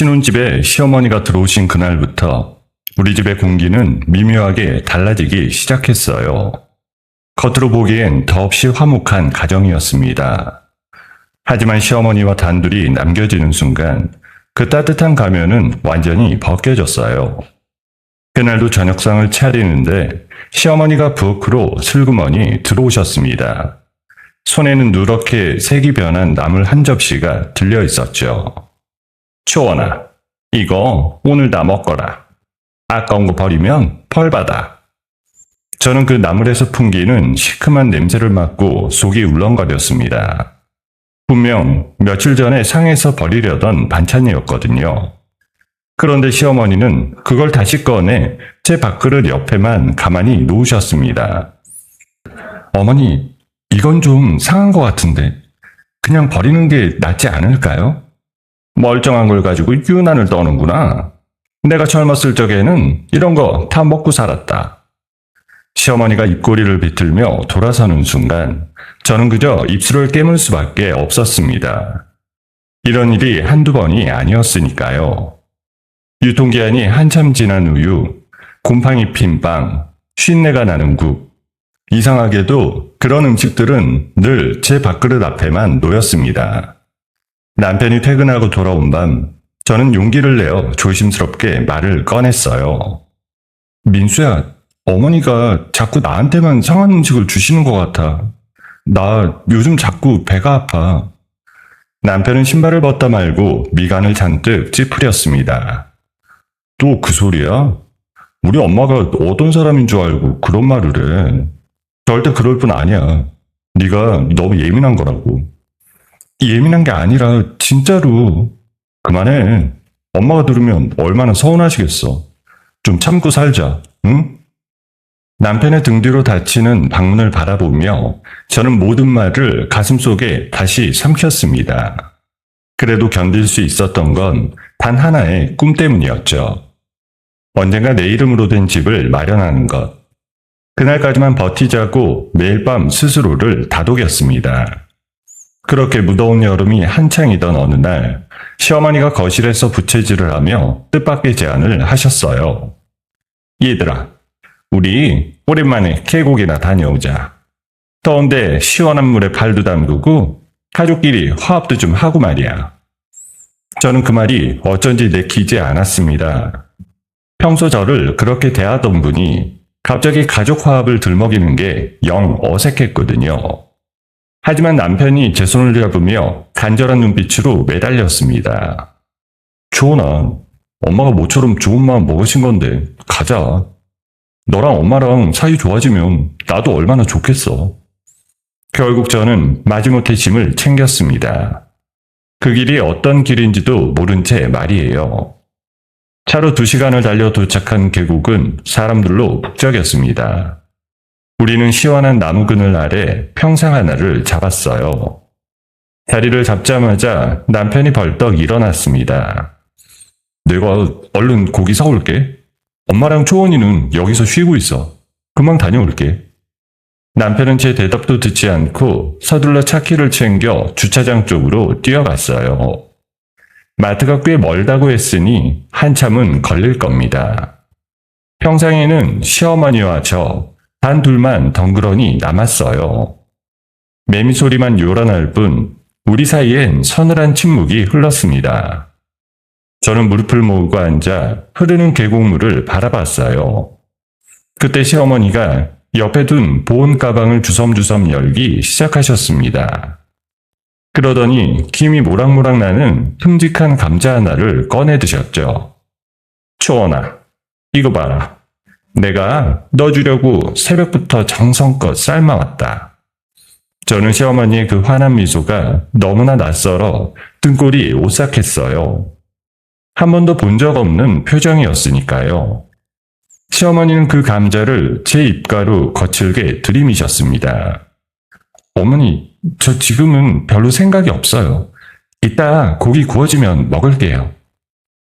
신혼집에 시어머니가 들어오신 그날부터 우리 집의 공기는 미묘하게 달라지기 시작했어요. 겉으로 보기엔 더없이 화목한 가정이었습니다. 하지만 시어머니와 단둘이 남겨지는 순간 그 따뜻한 가면은 완전히 벗겨졌어요. 그날도 저녁상을 차리는데 시어머니가 부엌으로 슬그머니 들어오셨습니다. 손에는 누렇게 색이 변한 나물 한 접시가 들려 있었죠. 초원아, 이거 오늘 다 먹거라. 아까운 거 버리면 벌 받아. 저는 그 나물에서 풍기는 시큼한 냄새를 맡고 속이 울렁거렸습니다. 분명 며칠 전에 상에서 버리려던 반찬이었거든요. 그런데 시어머니는 그걸 다시 꺼내 제 밥그릇 옆에만 가만히 놓으셨습니다. 어머니, 이건 좀 상한 것 같은데 그냥 버리는 게 낫지 않을까요? 멀쩡한 걸 가지고 유난을 떠는구나. 내가 젊었을 적에는 이런 거 다 먹고 살았다. 시어머니가 입꼬리를 비틀며 돌아서는 순간 저는 그저 입술을 깨물 수밖에 없었습니다. 이런 일이 한두 번이 아니었으니까요. 유통기한이 한참 지난 우유, 곰팡이 핀 빵, 쉰내가 나는 국. 이상하게도 그런 음식들은 늘 제 밥그릇 앞에만 놓였습니다. 남편이 퇴근하고 돌아온 밤, 저는 용기를 내어 조심스럽게 말을 꺼냈어요. 민수야, 어머니가 자꾸 나한테만 상한 음식을 주시는 것 같아. 나 요즘 자꾸 배가 아파. 남편은 신발을 벗다 말고 미간을 잔뜩 찌푸렸습니다. 또 그 소리야? 우리 엄마가 어떤 사람인 줄 알고 그런 말을 해. 절대 그럴 뿐 아니야. 네가 너무 예민한 거라고. 예민한 게 아니라 진짜로. 그만해. 엄마가 들으면 얼마나 서운하시겠어. 좀 참고 살자, 응? 남편의 등 뒤로 닫히는 방문을 바라보며 저는 모든 말을 가슴속에 다시 삼켰습니다. 그래도 견딜 수 있었던 건 단 하나의 꿈 때문이었죠. 언젠가 내 이름으로 된 집을 마련하는 것. 그날까지만 버티자고 매일 밤 스스로를 다독였습니다. 그렇게 무더운 여름이 한창이던 어느 날 시어머니가 거실에서 부채질을 하며 뜻밖의 제안을 하셨어요. 얘들아, 우리 오랜만에 계곡이나 다녀오자. 더운데 시원한 물에 발도 담그고 가족끼리 화합도 좀 하고 말이야. 저는 그 말이 어쩐지 내키지 않았습니다. 평소 저를 그렇게 대하던 분이 갑자기 가족 화합을 들먹이는 게 영 어색했거든요. 하지만 남편이 제 손을 잡으며 간절한 눈빛으로 매달렸습니다. 주원아, 엄마가 모처럼 좋은 마음 먹으신 건데 가자. 너랑 엄마랑 사이 좋아지면 나도 얼마나 좋겠어. 결국 저는 마지못해 짐을 챙겼습니다. 그 길이 어떤 길인지도 모른 채 말이에요. 차로 2시간을 달려 도착한 계곡은 사람들로 북적였습니다. 우리는 시원한 나무 그늘 아래 평상 하나를 잡았어요. 자리를 잡자마자 남편이 벌떡 일어났습니다. 내가 얼른 고기 사올게. 엄마랑 초원이는 여기서 쉬고 있어. 금방 다녀올게. 남편은 제 대답도 듣지 않고 서둘러 차키를 챙겨 주차장 쪽으로 뛰어갔어요. 마트가 꽤 멀다고 했으니 한참은 걸릴 겁니다. 평상에는 시어머니와 저 단 둘만 덩그러니 남았어요. 매미 소리만 요란할 뿐 우리 사이엔 서늘한 침묵이 흘렀습니다. 저는 무릎을 모으고 앉아 흐르는 계곡물을 바라봤어요. 그때 시어머니가 옆에 둔 보온 가방을 주섬주섬 열기 시작하셨습니다. 그러더니 김이 모락모락 나는 큼직한 감자 하나를 꺼내 드셨죠. 초원아, 이거 봐라. 내가 너 주려고 새벽부터 정성껏 삶아왔다. 저는 시어머니의 그 환한 미소가 너무나 낯설어 등골이 오싹했어요. 한 번도 본 적 없는 표정이었으니까요. 시어머니는 그 감자를 제 입가로 거칠게 들이미셨습니다. 어머니, 저 지금은 별로 생각이 없어요. 이따 고기 구워지면 먹을게요.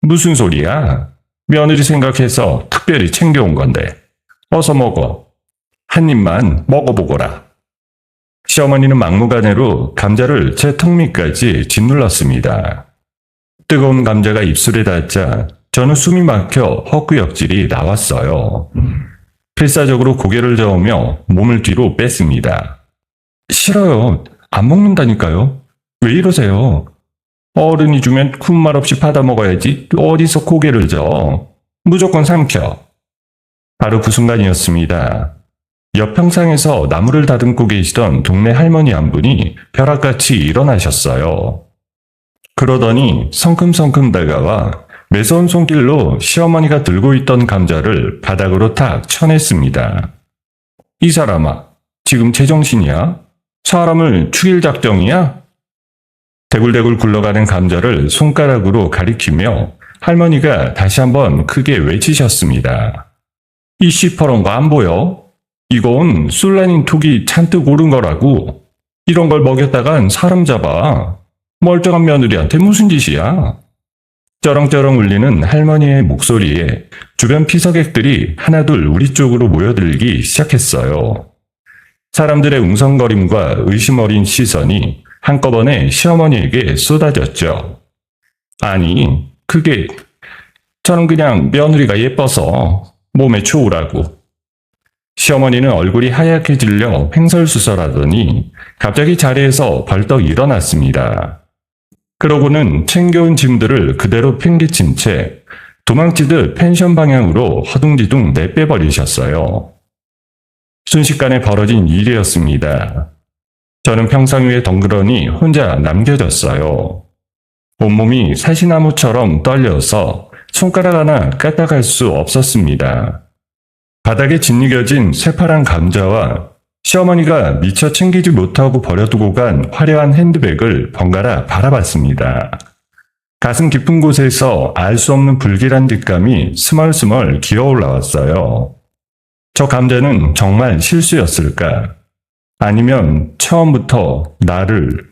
무슨 소리야? 며느리 생각해서 특별히 챙겨온 건데. 어서 먹어. 한 입만 먹어보거라. 시어머니는 막무가내로 감자를 제 턱 밑까지 짓눌렀습니다. 뜨거운 감자가 입술에 닿자 저는 숨이 막혀 헛구역질이 나왔어요. 필사적으로 고개를 저으며 몸을 뒤로 뺐습니다. 싫어요. 안 먹는다니까요. 왜 이러세요? 어른이 주면 쿵말 없이 받아 먹어야지 어디서 고개를 저. 무조건 삼켜. 바로 그 순간이었습니다. 옆 평상에서 나무를 다듬고 계시던 동네 할머니 한 분이 벼락같이 일어나셨어요. 그러더니 성큼성큼 다가와 매서운 손길로 시어머니가 들고 있던 감자를 바닥으로 탁 쳐냈습니다. 이 사람아, 지금 제정신이야? 사람을 죽일 작정이야? 대굴대굴 굴러가는 감자를 손가락으로 가리키며 할머니가 다시 한번 크게 외치셨습니다. 이 시퍼런 거 안 보여? 이건 술라닌 톡이 잔뜩 오른 거라고. 이런 걸 먹였다간 사람 잡아. 멀쩡한 며느리한테 무슨 짓이야? 쩌렁쩌렁 울리는 할머니의 목소리에 주변 피서객들이 하나둘 우리 쪽으로 모여들기 시작했어요. 사람들의 웅성거림과 의심 어린 시선이 한꺼번에 시어머니에게 쏟아졌죠. 아니, 그게 저는 그냥 며느리가 예뻐서 몸에 좋으라고. 시어머니는 얼굴이 하얗게 질려 횡설수설하더니 갑자기 자리에서 벌떡 일어났습니다. 그러고는 챙겨온 짐들을 그대로 팽개친 채 도망치듯 펜션 방향으로 허둥지둥 내빼버리셨어요. 순식간에 벌어진 일이었습니다. 저는 평상 위에 덩그러니 혼자 남겨졌어요. 온몸이 사시나무처럼 떨려서 손가락 하나 까딱할 수 없었습니다. 바닥에 짓이겨진 새파란 감자와 시어머니가 미처 챙기지 못하고 버려두고 간 화려한 핸드백을 번갈아 바라봤습니다. 가슴 깊은 곳에서 알 수 없는 불길한 뒷감이 스멀스멀 기어올라왔어요. 저 감자는 정말 실수였을까? 아니면 처음부터 나를...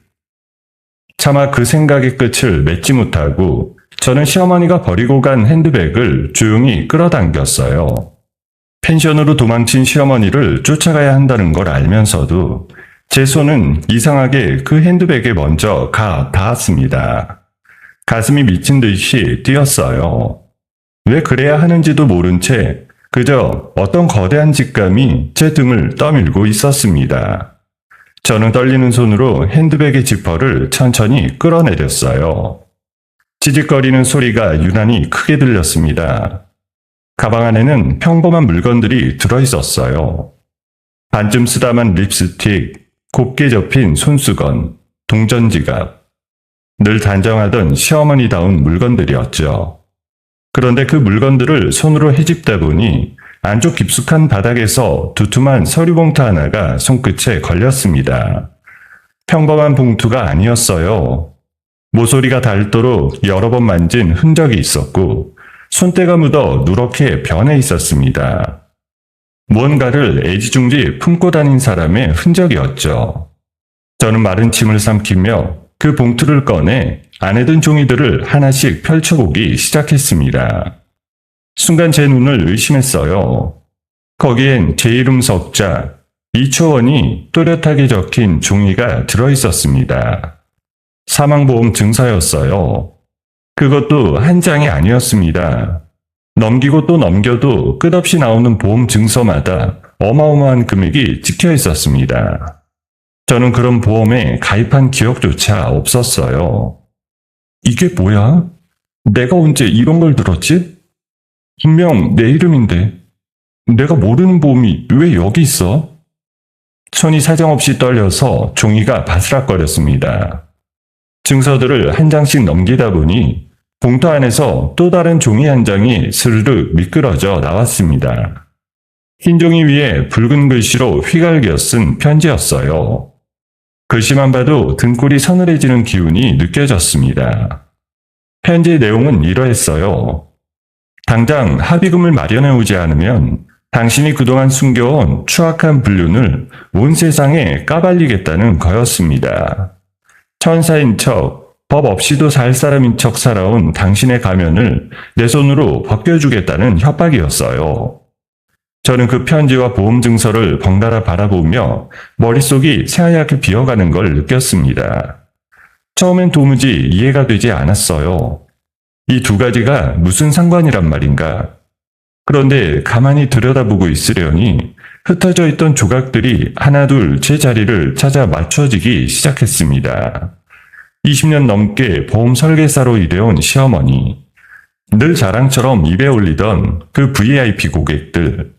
차마 그 생각의 끝을 맺지 못하고 저는 시어머니가 버리고 간 핸드백을 조용히 끌어당겼어요. 펜션으로 도망친 시어머니를 쫓아가야 한다는 걸 알면서도 제 손은 이상하게 그 핸드백에 먼저 가 닿았습니다. 가슴이 미친 듯이 뛰었어요. 왜 그래야 하는지도 모른 채 그저 어떤 거대한 직감이 제 등을 떠밀고 있었습니다. 저는 떨리는 손으로 핸드백의 지퍼를 천천히 끌어내렸어요. 찌직거리는 소리가 유난히 크게 들렸습니다. 가방 안에는 평범한 물건들이 들어있었어요. 반쯤 쓰다만 립스틱, 곱게 접힌 손수건, 동전지갑. 늘 단정하던 시어머니다운 물건들이었죠. 그런데 그 물건들을 손으로 헤집다 보니 안쪽 깊숙한 바닥에서 두툼한 서류봉투 하나가 손끝에 걸렸습니다. 평범한 봉투가 아니었어요. 모서리가 닳도록 여러 번 만진 흔적이 있었고 손때가 묻어 누렇게 변해 있었습니다. 무언가를 애지중지 품고 다닌 사람의 흔적이었죠. 저는 마른 침을 삼키며 그 봉투를 꺼내 안에 든 종이들을 하나씩 펼쳐보기 시작했습니다. 순간 제 눈을 의심했어요. 거기엔 제 이름 석자, 이초원이 또렷하게 적힌 종이가 들어있었습니다. 사망보험 증서였어요. 그것도 한 장이 아니었습니다. 넘기고 또 넘겨도 끝없이 나오는 보험 증서마다 어마어마한 금액이 찍혀 있었습니다. 저는 그런 보험에 가입한 기억조차 없었어요. 이게 뭐야? 내가 언제 이런 걸 들었지? 분명 내 이름인데 내가 모르는 보험이 왜 여기 있어? 손이 사정없이 떨려서 종이가 바스락거렸습니다. 증서들을 한 장씩 넘기다 보니 봉투 안에서 또 다른 종이 한 장이 스르륵 미끄러져 나왔습니다. 흰 종이 위에 붉은 글씨로 휘갈겨 쓴 편지였어요. 글씨만 봐도 등골이 서늘해지는 기운이 느껴졌습니다. 편지의 내용은 이러했어요. 당장 합의금을 마련해 오지 않으면 당신이 그동안 숨겨온 추악한 불륜을 온 세상에 까발리겠다는 거였습니다. 천사인 척, 법 없이도 살 사람인 척 살아온 당신의 가면을 내 손으로 벗겨주겠다는 협박이었어요. 저는 그 편지와 보험 증서를 번갈아 바라보며 머릿속이 새하얗게 비어가는 걸 느꼈습니다. 처음엔 도무지 이해가 되지 않았어요. 이 두 가지가 무슨 상관이란 말인가? 그런데 가만히 들여다보고 있으려니 흩어져 있던 조각들이 하나둘 제 자리를 찾아 맞춰지기 시작했습니다. 20년 넘게 보험 설계사로 일해온 시어머니, 늘 자랑처럼 입에 올리던 그 VIP 고객들,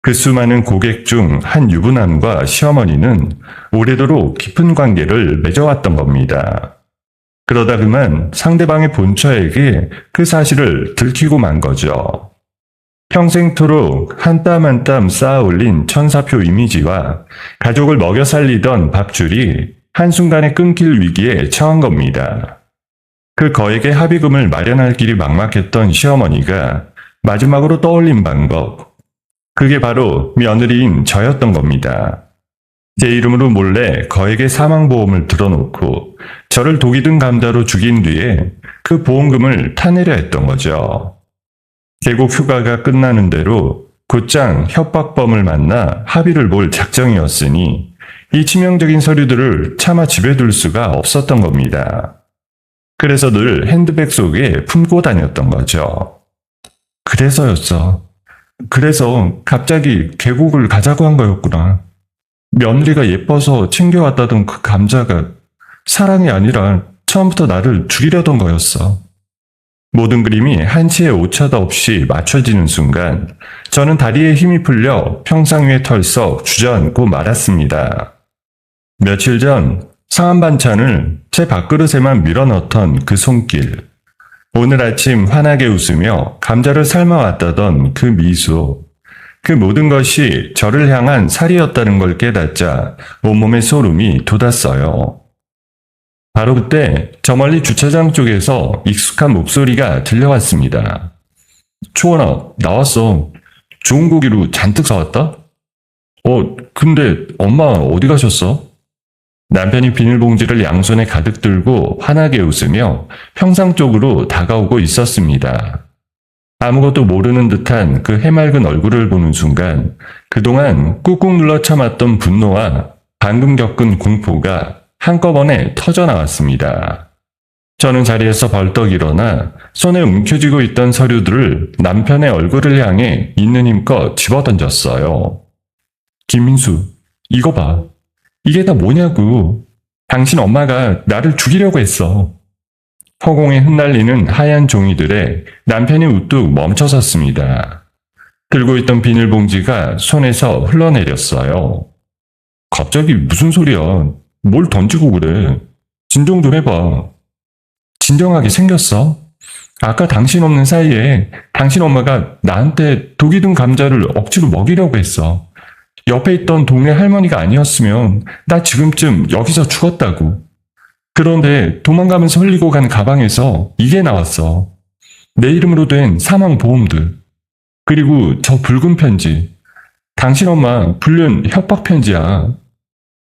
그 수많은 고객 중 한 유부남과 시어머니는 오래도록 깊은 관계를 맺어왔던 겁니다. 그러다 그만 상대방의 본처에게 그 사실을 들키고 만 거죠. 평생토록 한 땀 한 땀 쌓아 올린 천사표 이미지와 가족을 먹여 살리던 밥줄이 한순간에 끊길 위기에 처한 겁니다. 그 거액의 합의금을 마련할 길이 막막했던 시어머니가 마지막으로 떠올린 방법, 그게 바로 며느리인 저였던 겁니다. 제 이름으로 몰래 거액의 사망보험을 들어놓고 저를 독이 든 감자로 죽인 뒤에 그 보험금을 타내려 했던 거죠. 계곡 휴가가 끝나는 대로 곧장 협박범을 만나 합의를 볼 작정이었으니 이 치명적인 서류들을 차마 집에 둘 수가 없었던 겁니다. 그래서 늘 핸드백 속에 품고 다녔던 거죠. 그래서였어. 그래서 갑자기 계곡을 가자고 한 거였구나. 며느리가 예뻐서 챙겨왔다던 그 감자가 사랑이 아니라 처음부터 나를 죽이려던 거였어. 모든 그림이 한치의 오차도 없이 맞춰지는 순간 저는 다리에 힘이 풀려 평상 위에 털썩 주저앉고 말았습니다. 며칠 전 상한 반찬을 제 밥그릇에만 밀어넣던 그 손길, 오늘 아침 환하게 웃으며 감자를 삶아왔다던 그 미소, 그 모든 것이 저를 향한 살이었다는 걸 깨닫자 온몸에 소름이 돋았어요. 바로 그때 저 멀리 주차장 쪽에서 익숙한 목소리가 들려왔습니다. 초원아, 나왔어. 좋은 고기로 잔뜩 사왔다? 근데 엄마 어디 가셨어? 남편이 비닐봉지를 양손에 가득 들고 환하게 웃으며 평상 쪽으로 다가오고 있었습니다. 아무것도 모르는 듯한 그 해맑은 얼굴을 보는 순간 그동안 꾹꾹 눌러 참았던 분노와 방금 겪은 공포가 한꺼번에 터져나왔습니다. 저는 자리에서 벌떡 일어나 손에 움켜쥐고 있던 서류들을 남편의 얼굴을 향해 있는 힘껏 집어던졌어요. 김민수, 이거 봐. 이게 다 뭐냐고. 당신 엄마가 나를 죽이려고 했어. 허공에 흩날리는 하얀 종이들에 남편이 우뚝 멈춰섰습니다. 들고 있던 비닐봉지가 손에서 흘러내렸어요. 갑자기 무슨 소리야. 뭘 던지고 그래. 진정 좀 해봐. 진정하게 생겼어? 아까 당신 없는 사이에 당신 엄마가 나한테 독이 든 감자를 억지로 먹이려고 했어. 옆에 있던 동네 할머니가 아니었으면 나 지금쯤 여기서 죽었다고. 그런데 도망가면서 흘리고 간 가방에서 이게 나왔어. 내 이름으로 된 사망보험들. 그리고 저 붉은 편지. 당신 엄마 불륜 협박 편지야.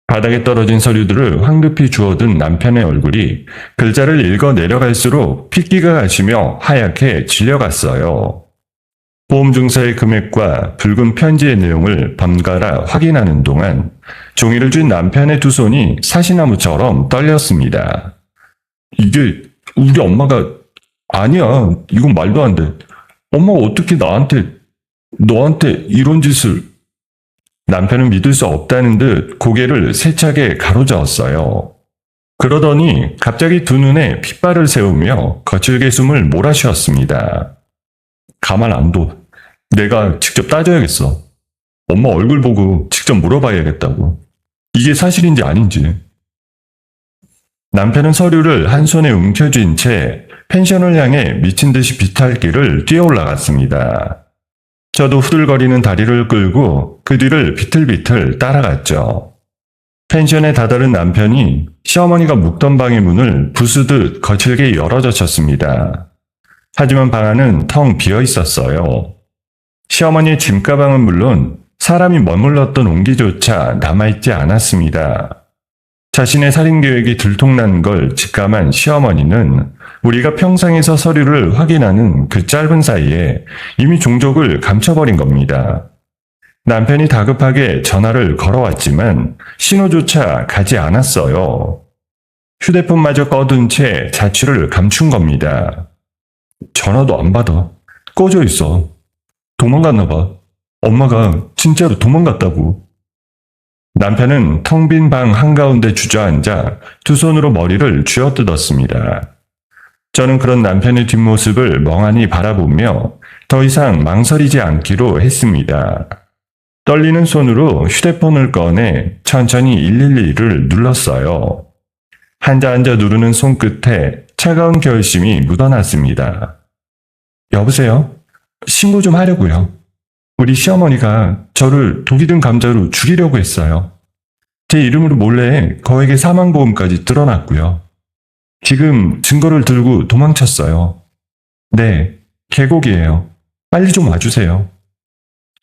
바닥에 떨어진 서류들을 황급히 주워든 남편의 얼굴이 글자를 읽어 내려갈수록 핏기가 가시며 하얗게 질려갔어요. 보험증서의 금액과 붉은 편지의 내용을 번갈아 확인하는 동안 종이를 쥔 남편의 두 손이 사시나무처럼 떨렸습니다. 이게 우리 엄마가... 아니야, 이건 말도 안 돼. 엄마가 어떻게 너한테 이런 짓을... 남편은 믿을 수 없다는 듯 고개를 세차게 가로저었어요. 그러더니 갑자기 두 눈에 핏발을 세우며 거칠게 숨을 몰아쉬었습니다. 가만 안 둬. 내가 직접 따져야겠어. 엄마 얼굴 보고 직접 물어봐야겠다고. 이게 사실인지 아닌지. 남편은 서류를 한 손에 움켜쥔 채 펜션을 향해 미친 듯이 비탈길을 뛰어 올라갔습니다. 저도 후들거리는 다리를 끌고 그 뒤를 비틀비틀 따라갔죠. 펜션에 다다른 남편이 시어머니가 묵던 방의 문을 부수듯 거칠게 열어젖혔습니다. 하지만 방 안은 텅 비어 있었어요. 시어머니의 짐가방은 물론 사람이 머물렀던 온기조차 남아있지 않았습니다. 자신의 살인계획이 들통난 걸 직감한 시어머니는 우리가 평상에서 서류를 확인하는 그 짧은 사이에 이미 종족을 감춰버린 겁니다. 남편이 다급하게 전화를 걸어왔지만 신호조차 가지 않았어요. 휴대폰마저 꺼둔 채 자취를 감춘 겁니다. 전화도 안 받아. 꺼져 있어. 도망갔나 봐. 엄마가 진짜로 도망갔다고. 남편은 텅 빈 방 한가운데 주저앉아 두 손으로 머리를 쥐어뜯었습니다. 저는 그런 남편의 뒷모습을 멍하니 바라보며 더 이상 망설이지 않기로 했습니다. 떨리는 손으로 휴대폰을 꺼내 천천히 112를 눌렀어요. 한자 누르는 손끝에 차가운 결심이 묻어났습니다. 여보세요? 신고 좀 하려고요. 우리 시어머니가 저를 독이 든 감자로 죽이려고 했어요. 제 이름으로 몰래 거액의 사망보험까지 들어놨고요. 지금 증거를 들고 도망쳤어요. 네, 계곡이에요. 빨리 좀 와주세요.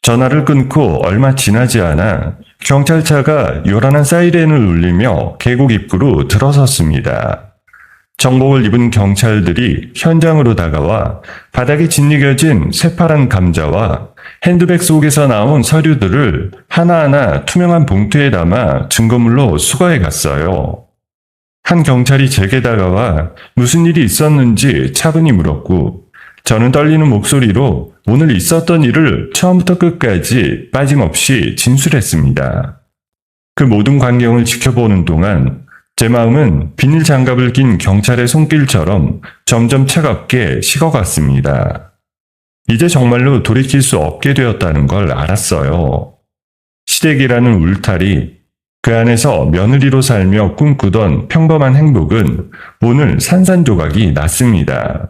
전화를 끊고 얼마 지나지 않아 경찰차가 요란한 사이렌을 울리며 계곡 입구로 들어섰습니다. 정복을 입은 경찰들이 현장으로 다가와 바닥에 짓이겨진 새파란 감자와 핸드백 속에서 나온 서류들을 하나하나 투명한 봉투에 담아 증거물로 수거해 갔어요. 한 경찰이 제게 다가와 무슨 일이 있었는지 차분히 물었고 저는 떨리는 목소리로 오늘 있었던 일을 처음부터 끝까지 빠짐없이 진술했습니다. 그 모든 광경을 지켜보는 동안 제 마음은 비닐 장갑을 낀 경찰의 손길처럼 점점 차갑게 식어갔습니다. 이제 정말로 돌이킬 수 없게 되었다는 걸 알았어요. 시댁이라는 울타리, 그 안에서 며느리로 살며 꿈꾸던 평범한 행복은 오늘 산산조각이 났습니다.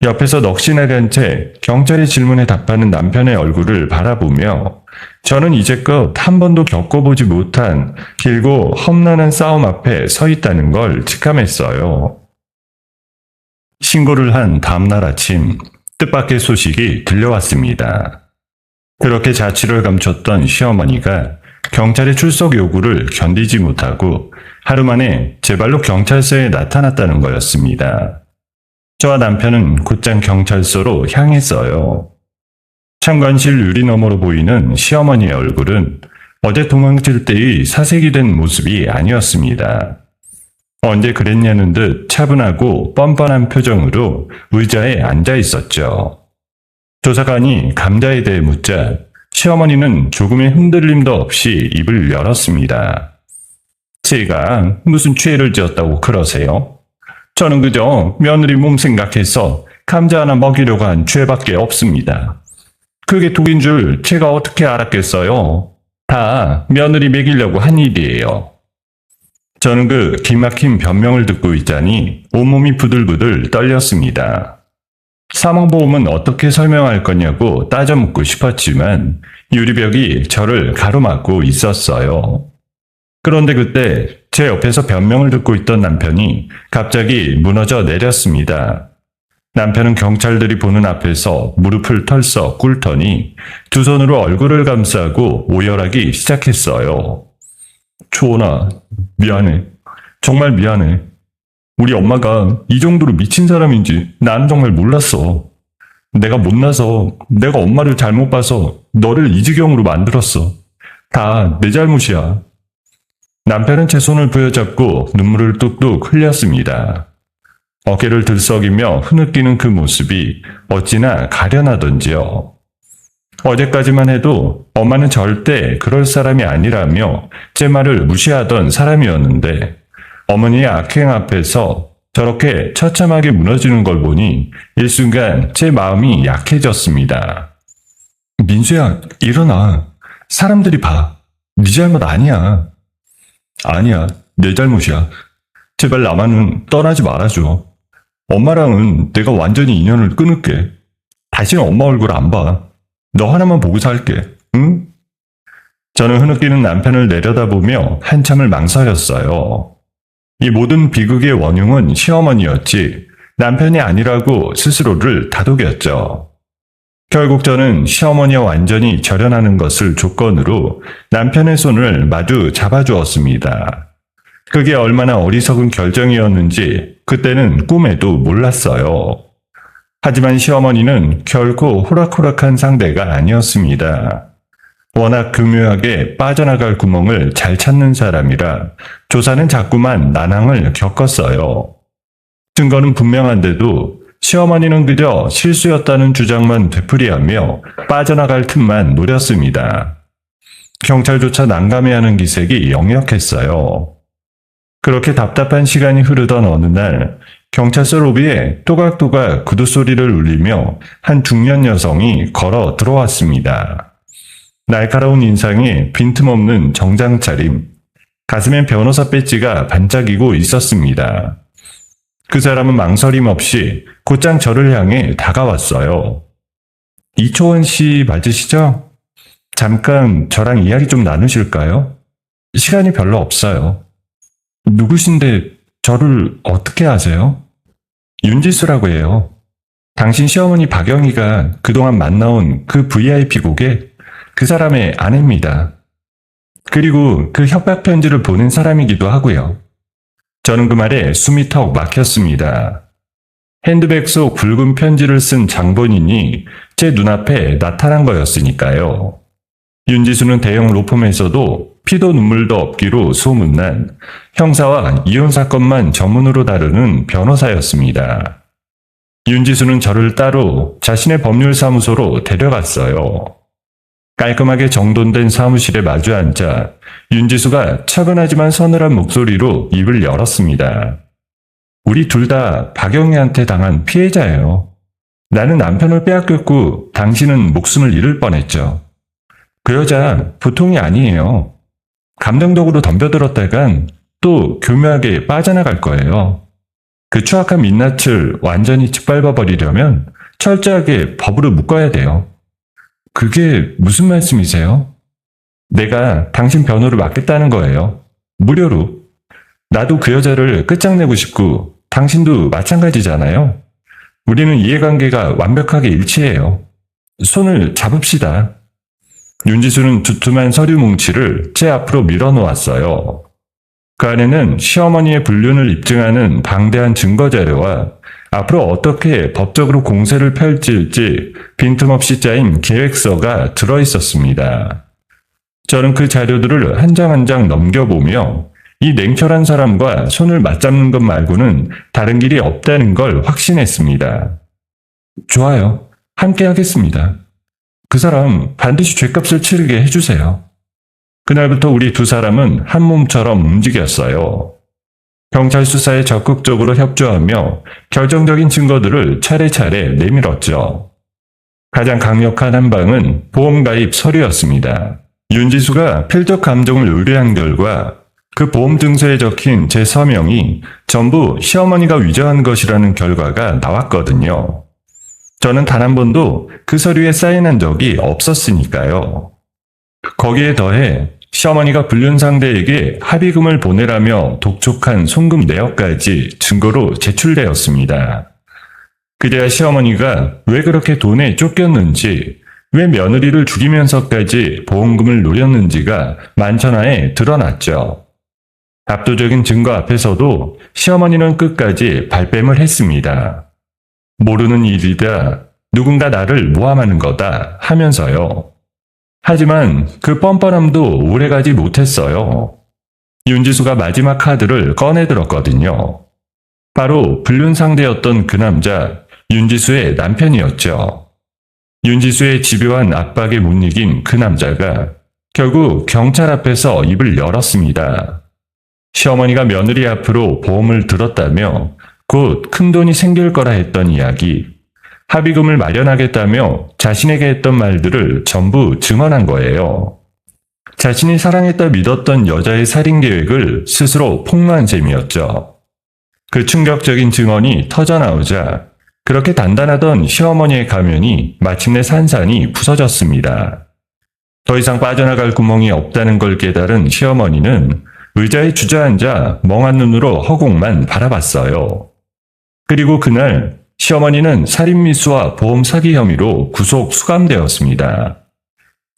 옆에서 넋이 나간 채 경찰의 질문에 답하는 남편의 얼굴을 바라보며 저는 이제껏 한 번도 겪어보지 못한 길고 험난한 싸움 앞에 서 있다는 걸 직감했어요. 신고를 한 다음날 아침 뜻밖의 소식이 들려왔습니다. 그렇게 자취를 감췄던 시어머니가 경찰의 출석 요구를 견디지 못하고 하루 만에 제 발로 경찰서에 나타났다는 거였습니다. 저와 남편은 곧장 경찰서로 향했어요. 참관실 유리 너머로 보이는 시어머니의 얼굴은 어제 도망칠 때의 사색이 된 모습이 아니었습니다. 언제 그랬냐는 듯 차분하고 뻔뻔한 표정으로 의자에 앉아 있었죠. 조사관이 감자에 대해 묻자 시어머니는 조금의 흔들림도 없이 입을 열었습니다. 제가 무슨 죄를 지었다고 그러세요? 저는 그저 며느리 몸 생각해서 감자 하나 먹이려고 한 죄밖에 없습니다. 그게 독인 줄 제가 어떻게 알았겠어요? 다 며느리 먹이려고 한 일이에요. 저는 그 기막힌 변명을 듣고 있자니 온몸이 부들부들 떨렸습니다. 사망보험은 어떻게 설명할 거냐고 따져 묻고 싶었지만 유리벽이 저를 가로막고 있었어요. 그런데 그때 제 옆에서 변명을 듣고 있던 남편이 갑자기 무너져 내렸습니다. 남편은 경찰들이 보는 앞에서 무릎을 털썩 꿇더니 두 손으로 얼굴을 감싸고 오열하기 시작했어요. 초원아, 미안해. 정말 미안해. 우리 엄마가 이 정도로 미친 사람인지 나는 정말 몰랐어. 내가 못나서 내가 엄마를 잘못 봐서 너를 이 지경으로 만들었어. 다 내 잘못이야. 남편은 제 손을 부여잡고 눈물을 뚝뚝 흘렸습니다. 어깨를 들썩이며 흐느끼는 그 모습이 어찌나 가련하던지요. 어제까지만 해도 엄마는 절대 그럴 사람이 아니라며 제 말을 무시하던 사람이었는데 어머니의 악행 앞에서 저렇게 처참하게 무너지는 걸 보니 일순간 제 마음이 약해졌습니다. 민수야, 일어나. 사람들이 봐. 네 잘못 아니야. 아니야, 내 잘못이야. 제발 나만은 떠나지 말아줘. 엄마랑은 내가 완전히 인연을 끊을게. 다시는 엄마 얼굴 안 봐. 너 하나만 보고 살게, 응? 저는 흐느끼는 남편을 내려다보며 한참을 망설였어요. 이 모든 비극의 원흉은 시어머니였지 남편이 아니라고 스스로를 다독였죠. 결국 저는 시어머니와 완전히 절연하는 것을 조건으로 남편의 손을 마주 잡아주었습니다. 그게 얼마나 어리석은 결정이었는지 그때는 꿈에도 몰랐어요. 하지만 시어머니는 결코 호락호락한 상대가 아니었습니다. 워낙 교묘하게 빠져나갈 구멍을 잘 찾는 사람이라 조사는 자꾸만 난항을 겪었어요. 증거는 분명한데도 시어머니는 그저 실수였다는 주장만 되풀이하며 빠져나갈 틈만 노렸습니다. 경찰조차 난감해하는 기색이 역력했어요. 그렇게 답답한 시간이 흐르던 어느 날 경찰서 로비에 또각또각 구두 소리를 울리며 한 중년 여성이 걸어 들어왔습니다. 날카로운 인상에 빈틈없는 정장 차림, 가슴엔 변호사 배지가 반짝이고 있었습니다. 그 사람은 망설임 없이 곧장 저를 향해 다가왔어요. 이초원 씨 맞으시죠? 잠깐 저랑 이야기 좀 나누실까요? 시간이 별로 없어요. 누구신데 저를 어떻게 아세요? 윤지수라고 해요. 당신 시어머니 박영희가 그동안 만나온 그 VIP 고객, 그 사람의 아내입니다. 그리고 그 협박 편지를 보낸 사람이기도 하고요. 저는 그 말에 숨이 턱 막혔습니다. 핸드백 속 붉은 편지를 쓴 장본인이 제 눈앞에 나타난 거였으니까요. 윤지수는 대형 로펌에서도 피도 눈물도 없기로 소문난 형사와 이혼 사건만 전문으로 다루는 변호사였습니다. 윤지수는 저를 따로 자신의 법률사무소로 데려갔어요. 깔끔하게 정돈된 사무실에 마주 앉아 윤지수가 차분하지만 서늘한 목소리로 입을 열었습니다. 우리 둘 다 박영희한테 당한 피해자예요. 나는 남편을 빼앗겼고 당신은 목숨을 잃을 뻔했죠. 그 여자 보통이 아니에요. 감정적으로 덤벼들었다간 또 교묘하게 빠져나갈 거예요. 그 추악한 민낯을 완전히 짓밟아버리려면 철저하게 법으로 묶어야 돼요. 그게 무슨 말씀이세요? 내가 당신 변호를 맡겠다는 거예요. 무료로. 나도 그 여자를 끝장내고 싶고 당신도 마찬가지잖아요. 우리는 이해관계가 완벽하게 일치해요. 손을 잡읍시다. 윤지수는 두툼한 서류 뭉치를 제 앞으로 밀어놓았어요. 그 안에는 시어머니의 불륜을 입증하는 방대한 증거자료와 앞으로 어떻게 법적으로 공세를 펼칠지 빈틈없이 짜인 계획서가 들어있었습니다. 저는 그 자료들을 한 장 한 장 넘겨보며 이 냉철한 사람과 손을 맞잡는 것 말고는 다른 길이 없다는 걸 확신했습니다. 좋아요. 함께 하겠습니다. 그 사람 반드시 죗값을 치르게 해주세요. 그날부터 우리 두 사람은 한 몸처럼 움직였어요. 경찰 수사에 적극적으로 협조하며 결정적인 증거들을 차례차례 내밀었죠. 가장 강력한 한 방은 보험가입 서류였습니다. 윤지수가 필적 감정을 의뢰한 결과 그 보험 증서에 적힌 제 서명이 전부 시어머니가 위조한 것이라는 결과가 나왔거든요. 저는 단 한 번도 그 서류에 사인한 적이 없었으니까요. 거기에 더해 시어머니가 불륜 상대에게 합의금을 보내라며 독촉한 송금 내역까지 증거로 제출되었습니다. 그제야 시어머니가 왜 그렇게 돈에 쫓겼는지, 왜 며느리를 죽이면서까지 보험금을 노렸는지가 만천하에 드러났죠. 압도적인 증거 앞에서도 시어머니는 끝까지 발뺌을 했습니다. 모르는 일이다, 누군가 나를 모함하는 거다 하면서요. 하지만 그 뻔뻔함도 오래가지 못했어요. 윤지수가 마지막 카드를 꺼내들었거든요. 바로 불륜 상대였던 그 남자 윤지수의 남편이었죠. 윤지수의 집요한 압박에 못 이긴 그 남자가 결국 경찰 앞에서 입을 열었습니다. 시어머니가 며느리 앞으로 보험을 들었다며 곧 큰돈이 생길 거라 했던 이야기, 합의금을 마련하겠다며 자신에게 했던 말들을 전부 증언한 거예요. 자신이 사랑했다 믿었던 여자의 살인 계획을 스스로 폭로한 셈이었죠. 그 충격적인 증언이 터져나오자 그렇게 단단하던 시어머니의 가면이 마침내 산산이 부서졌습니다. 더 이상 빠져나갈 구멍이 없다는 걸 깨달은 시어머니는 의자에 주저앉아 멍한 눈으로 허공만 바라봤어요. 그리고 그날 시어머니는 살인미수와 보험 사기 혐의로 구속 수감되었습니다.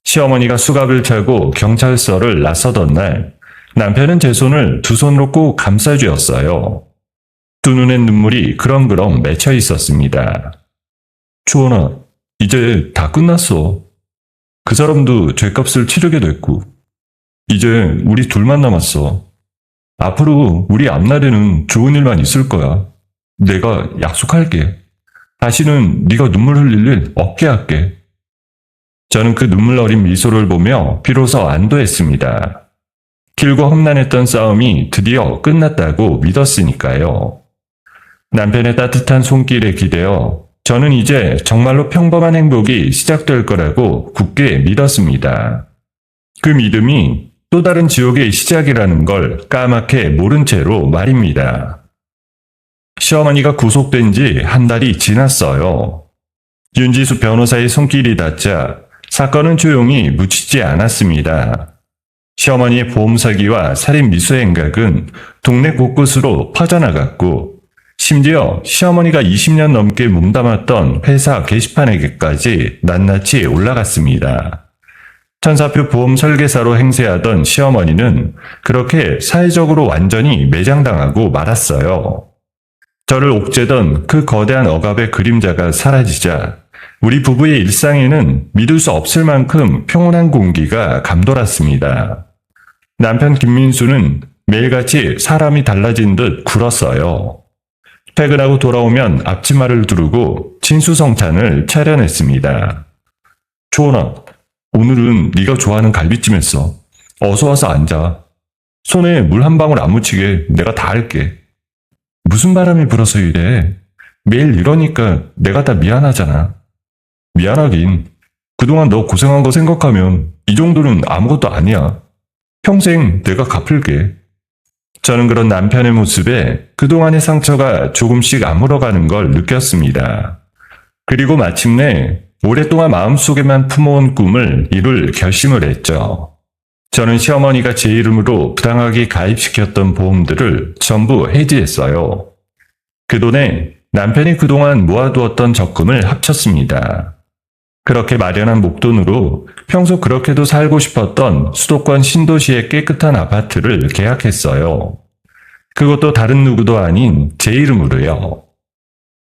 시어머니가 수갑을 차고 경찰서를 나서던 날 남편은 제 손을 두 손으로 꼭 감싸주었어요. 두 눈엔 눈물이 그렁그렁 맺혀 있었습니다. 주원아, 이제 다 끝났어. 그 사람도 죗값을 치르게 됐고 이제 우리 둘만 남았어. 앞으로 우리 앞날에는 좋은 일만 있을 거야. 내가 약속할게. 다시는 네가 눈물 흘릴 일 없게 할게. 저는 그 눈물 어린 미소를 보며 비로소 안도했습니다. 길고 험난했던 싸움이 드디어 끝났다고 믿었으니까요. 남편의 따뜻한 손길에 기대어 저는 이제 정말로 평범한 행복이 시작될 거라고 굳게 믿었습니다. 그 믿음이 또 다른 지옥의 시작이라는 걸 까맣게 모른 채로 말입니다. 시어머니가 구속된 지 한 달이 지났어요. 윤지수 변호사의 손길이 닿자 사건은 조용히 묻히지 않았습니다. 시어머니의 보험 사기와 살인 미수 행각은 동네 곳곳으로 퍼져나갔고 심지어 시어머니가 20년 넘게 몸담았던 회사 게시판에게까지 낱낱이 올라갔습니다. 천사표 보험 설계사로 행세하던 시어머니는 그렇게 사회적으로 완전히 매장당하고 말았어요. 저를 옥죄던 그 거대한 억압의 그림자가 사라지자 우리 부부의 일상에는 믿을 수 없을 만큼 평온한 공기가 감돌았습니다. 남편 김민수는 매일같이 사람이 달라진 듯 굴었어요. 퇴근하고 돌아오면 앞치마를 두르고 진수성찬을 차려냈습니다. 초원아, 오늘은 네가 좋아하는 갈비찜 했어. 어서 와서 앉아. 손에 물 한 방울 안 묻히게 내가 다 할게. 무슨 바람이 불어서 이래? 매일 이러니까 내가 다 미안하잖아. 미안하긴. 그동안 너 고생한 거 생각하면 이 정도는 아무것도 아니야. 평생 내가 갚을게. 저는 그런 남편의 모습에 그동안의 상처가 조금씩 아물어가는 걸 느꼈습니다. 그리고 마침내 오랫동안 마음속에만 품어온 꿈을 이룰 결심을 했죠. 저는 시어머니가 제 이름으로 부당하게 가입시켰던 보험들을 전부 해지했어요. 그 돈에 남편이 그동안 모아두었던 적금을 합쳤습니다. 그렇게 마련한 목돈으로 평소 그렇게도 살고 싶었던 수도권 신도시의 깨끗한 아파트를 계약했어요. 그것도 다른 누구도 아닌 제 이름으로요.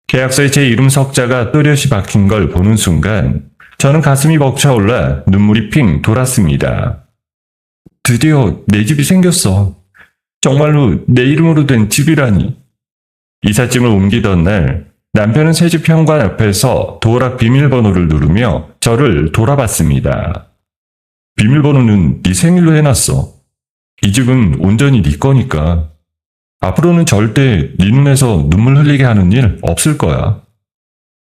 계약서에 제 이름 석자가 또렷이 박힌 걸 보는 순간 저는 가슴이 벅차올라 눈물이 핑 돌았습니다. 드디어 내 집이 생겼어. 정말로 내 이름으로 된 집이라니. 이삿짐을 옮기던 날 남편은 새집 현관 앞에서 도어락 비밀번호를 누르며 저를 돌아봤습니다. 비밀번호는 네 생일로 해놨어. 이 집은 온전히 네 거니까. 앞으로는 절대 네 눈에서 눈물 흘리게 하는 일 없을 거야.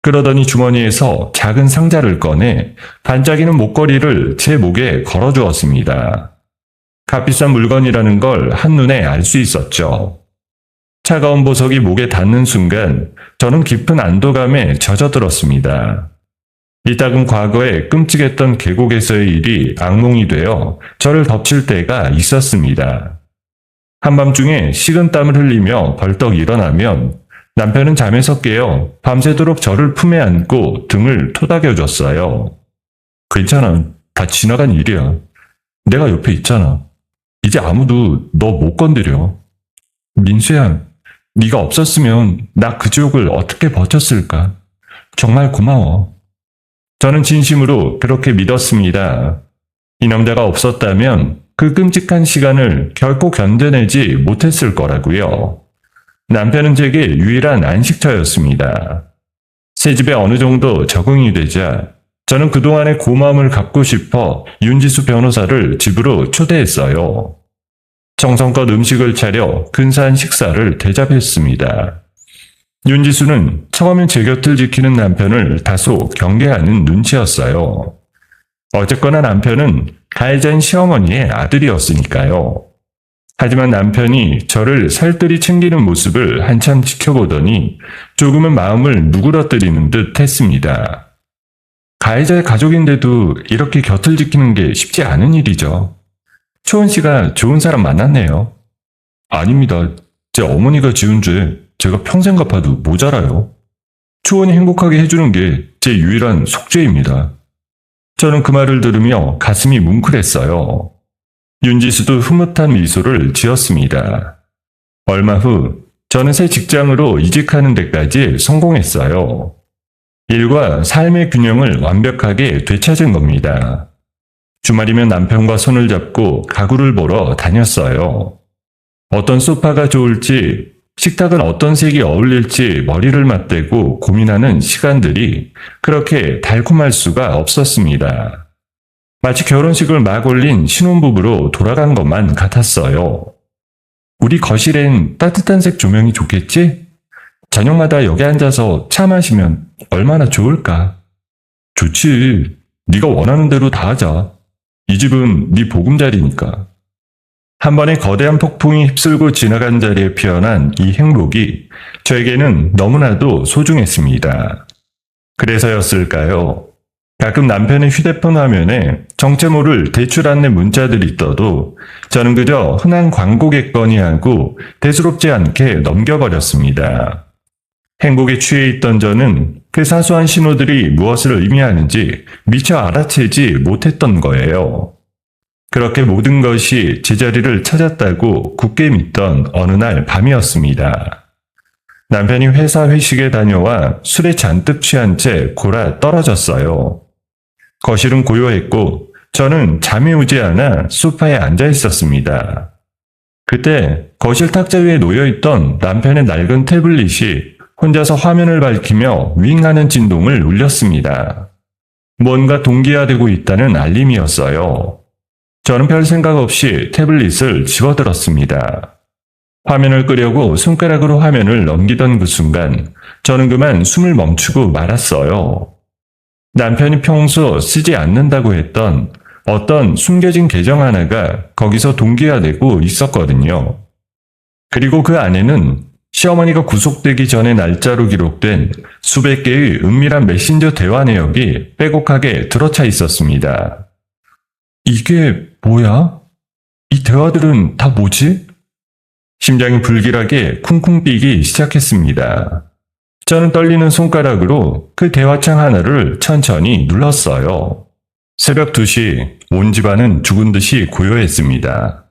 그러더니 주머니에서 작은 상자를 꺼내 반짝이는 목걸이를 제 목에 걸어주었습니다. 값비싼 물건이라는 걸 한눈에 알 수 있었죠. 차가운 보석이 목에 닿는 순간 저는 깊은 안도감에 젖어들었습니다. 이따금 과거에 끔찍했던 계곡에서의 일이 악몽이 되어 저를 덮칠 때가 있었습니다. 한밤중에 식은땀을 흘리며 벌떡 일어나면 남편은 잠에서 깨어 밤새도록 저를 품에 안고 등을 토닥여줬어요. 괜찮아. 다 지나간 일이야. 내가 옆에 있잖아. 이제 아무도 너 못 건드려. 민수야, 네가 없었으면 나 그 지옥을 어떻게 버텼을까? 정말 고마워. 저는 진심으로 그렇게 믿었습니다. 이 남자가 없었다면 그 끔찍한 시간을 결코 견뎌내지 못했을 거라고요. 남편은 제게 유일한 안식처였습니다. 새 집에 어느 정도 적응이 되자 저는 그동안의 고마움을 갚고 싶어 윤지수 변호사를 집으로 초대했어요. 정성껏 음식을 차려 근사한 식사를 대접했습니다. 윤지수는 처음엔 제 곁을 지키는 남편을 다소 경계하는 눈치였어요. 어쨌거나 남편은 가해자인 시어머니의 아들이었으니까요. 하지만 남편이 저를 살뜰히 챙기는 모습을 한참 지켜보더니 조금은 마음을 누그러뜨리는 듯 했습니다. 가해자의 가족인데도 이렇게 곁을 지키는 게 쉽지 않은 일이죠. 초은 씨가 좋은 사람 만났네요. 아닙니다. 제 어머니가 지은 죄 제가 평생 갚아도 모자라요. 초은이 행복하게 해주는 게 제 유일한 속죄입니다. 저는 그 말을 들으며 가슴이 뭉클했어요. 윤지수도 흐뭇한 미소를 지었습니다. 얼마 후 저는 새 직장으로 이직하는 데까지 성공했어요. 일과 삶의 균형을 완벽하게 되찾은 겁니다. 주말이면 남편과 손을 잡고 가구를 보러 다녔어요. 어떤 소파가 좋을지, 식탁은 어떤 색이 어울릴지 머리를 맞대고 고민하는 시간들이 그렇게 달콤할 수가 없었습니다. 마치 결혼식을 막 올린 신혼부부로 돌아간 것만 같았어요. 우리 거실엔 따뜻한 색 조명이 좋겠지? 저녁마다 여기 앉아서 차 마시면 얼마나 좋을까? 좋지. 네가 원하는 대로 다 하자. 이 집은 네 보금자리니까. 한 번에 거대한 폭풍이 휩쓸고 지나간 자리에 피어난 이 행복이 저에게는 너무나도 소중했습니다. 그래서였을까요? 가끔 남편의 휴대폰 화면에 정체 모를 대출 안내 문자들이 떠도 저는 그저 흔한 광고겠거니 하고 대수롭지 않게 넘겨버렸습니다. 행복에 취해 있던 저는 그 사소한 신호들이 무엇을 의미하는지 미처 알아채지 못했던 거예요. 그렇게 모든 것이 제자리를 찾았다고 굳게 믿던 어느 날 밤이었습니다. 남편이 회사 회식에 다녀와 술에 잔뜩 취한 채 골아 떨어졌어요. 거실은 고요했고 저는 잠이 오지 않아 소파에 앉아 있었습니다. 그때 거실 탁자 위에 놓여있던 남편의 낡은 태블릿이 혼자서 화면을 밝히며 윙하는 진동을 울렸습니다. 뭔가 동기화되고 있다는 알림이었어요. 저는 별 생각 없이 태블릿을 집어들었습니다. 화면을 끄려고 손가락으로 화면을 넘기던 그 순간 저는 그만 숨을 멈추고 말았어요. 남편이 평소 쓰지 않는다고 했던 어떤 숨겨진 계정 하나가 거기서 동기화되고 있었거든요. 그리고 그 안에는 시어머니가 구속되기 전의 날짜로 기록된 수백 개의 은밀한 메신저 대화 내역이 빼곡하게 들어차 있었습니다. 이게 뭐야? 이 대화들은 다 뭐지? 심장이 불길하게 쿵쿵 뛰기 시작했습니다. 저는 떨리는 손가락으로 그 대화창 하나를 천천히 눌렀어요. 새벽 2시 온 집안은 죽은 듯이 고요했습니다.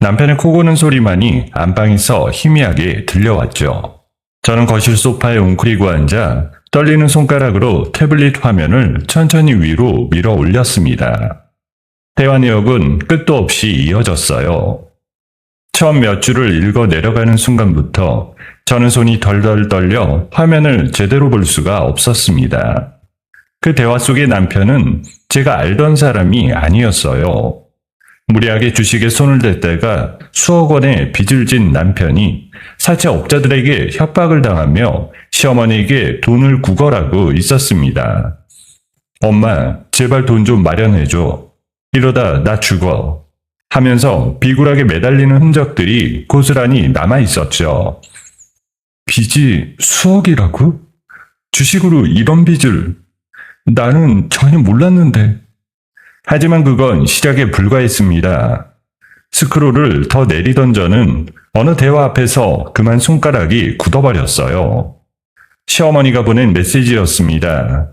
남편의 코 고는 소리만이 안방에서 희미하게 들려왔죠. 저는 거실 소파에 웅크리고 앉아 떨리는 손가락으로 태블릿 화면을 천천히 위로 밀어 올렸습니다. 대화 내역은 끝도 없이 이어졌어요. 처음 몇 줄을 읽어 내려가는 순간부터 저는 손이 덜덜 떨려 화면을 제대로 볼 수가 없었습니다. 그 대화 속의 남편은 제가 알던 사람이 아니었어요. 무리하게 주식에 손을 댔다가 수억 원의 빚을 진 남편이 사채업자들에게 협박을 당하며 시어머니에게 돈을 구걸하고 있었습니다. 엄마, 제발 돈 좀 마련해줘. 이러다 나 죽어. 하면서 비굴하게 매달리는 흔적들이 고스란히 남아있었죠. 빚이 수억이라고? 주식으로 이런 빚을... 나는 전혀 몰랐는데. 하지만 그건 시작에 불과했습니다. 스크롤을 더 내리던 저는 어느 대화 앞에서 그만 손가락이 굳어버렸어요. 시어머니가 보낸 메시지였습니다.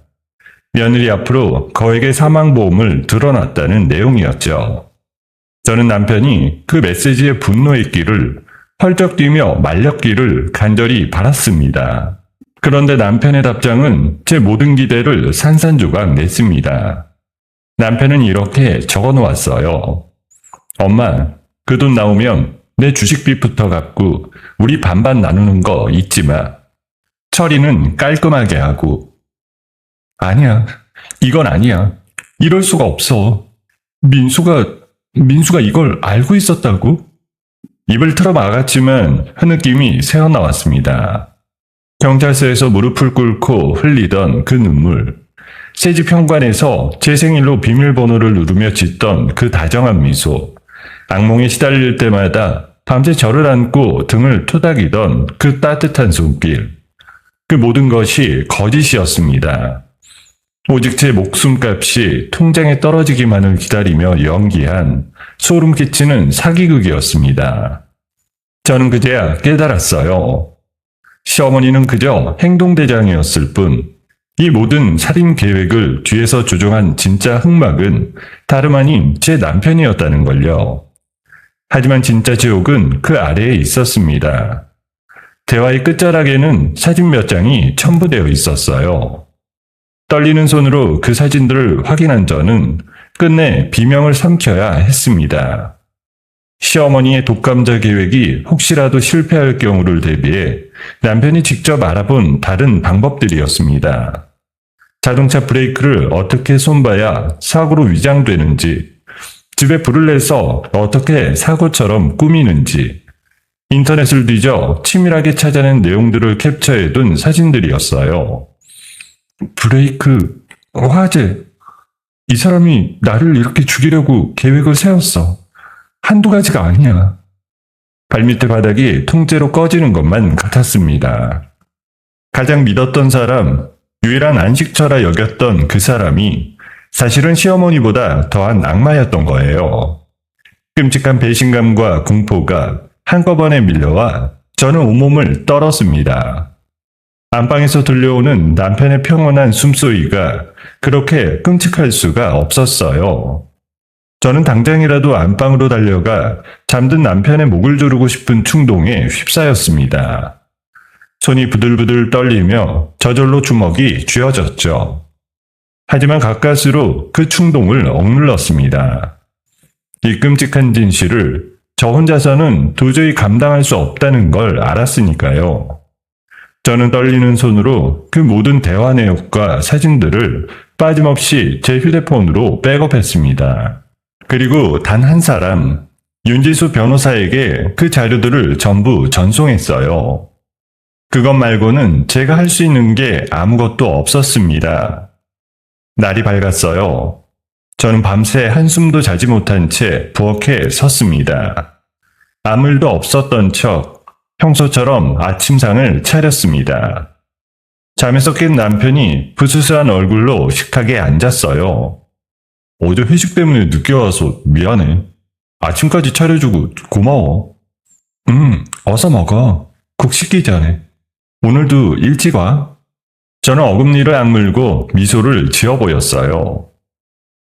며느리 앞으로 거액의 사망보험을 들어놨다는 내용이었죠. 저는 남편이 그 메시지에 분노했기를 펄쩍 뛰며 말렸기를 간절히 바랐습니다. 그런데 남편의 답장은 제 모든 기대를 산산조각 냈습니다. 남편은 이렇게 적어놓았어요. 엄마, 그 돈 나오면 내 주식빚부터 갚고 우리 반반 나누는 거 잊지 마. 처리는 깔끔하게 하고. 아니야, 이건 아니야. 이럴 수가 없어. 민수가 이걸 알고 있었다고? 입을 틀어 막았지만 흐느낌이 새어나왔습니다. 경찰서에서 무릎을 꿇고 흘리던 그 눈물, 새집 현관에서 제 생일로 비밀번호를 누르며 짓던 그 다정한 미소, 악몽에 시달릴 때마다 밤새 저를 안고 등을 토닥이던 그 따뜻한 손길, 그 모든 것이 거짓이었습니다. 오직 제 목숨값이 통장에 떨어지기만을 기다리며 연기한 소름 끼치는 사기극이었습니다. 저는 그제야 깨달았어요. 시어머니는 그저 행동대장이었을 뿐, 이 모든 살인 계획을 뒤에서 조종한 진짜 흑막은 다름 아닌 제 남편이었다는 걸요. 하지만 진짜 지옥은 그 아래에 있었습니다. 대화의 끝자락에는 사진 몇 장이 첨부되어 있었어요. 떨리는 손으로 그 사진들을 확인한 저는 끝내 비명을 삼켜야 했습니다. 시어머니의 독감자 계획이 혹시라도 실패할 경우를 대비해 남편이 직접 알아본 다른 방법들이었습니다. 자동차 브레이크를 어떻게 손봐야 사고로 위장되는지, 집에 불을 내서 어떻게 사고처럼 꾸미는지, 인터넷을 뒤져 치밀하게 찾아낸 내용들을 캡처해둔 사진들이었어요. 브레이크, 화재. 이 사람이 나를 이렇게 죽이려고 계획을 세웠어. 한두 가지가 아니야. 발밑에 바닥이 통째로 꺼지는 것만 같았습니다. 가장 믿었던 사람, 유일한 안식처라 여겼던 그 사람이 사실은 시어머니보다 더한 악마였던 거예요. 끔찍한 배신감과 공포가 한꺼번에 밀려와 저는 온몸을 떨었습니다. 안방에서 들려오는 남편의 평온한 숨소리가 그렇게 끔찍할 수가 없었어요. 저는 당장이라도 안방으로 달려가 잠든 남편의 목을 조르고 싶은 충동에 휩싸였습니다. 손이 부들부들 떨리며 저절로 주먹이 쥐어졌죠. 하지만 가까스로 그 충동을 억눌렀습니다. 이 끔찍한 진실을 저 혼자서는 도저히 감당할 수 없다는 걸 알았으니까요. 저는 떨리는 손으로 그 모든 대화 내역과 사진들을 빠짐없이 제 휴대폰으로 백업했습니다. 그리고 단 한 사람, 윤지수 변호사에게 그 자료들을 전부 전송했어요. 그것 말고는 제가 할 수 있는 게 아무것도 없었습니다. 날이 밝았어요. 저는 밤새 한숨도 자지 못한 채 부엌에 섰습니다. 아무 일도 없었던 척 평소처럼 아침상을 차렸습니다. 잠에서 깬 남편이 부스스한 얼굴로 식탁에 앉았어요. 어제 회식 때문에 늦게 와서 미안해. 아침까지 차려주고 고마워. 어서 먹어. 국 식기 전에. 오늘도 일찍 와. 저는 어금니를 악물고 미소를 지어 보였어요.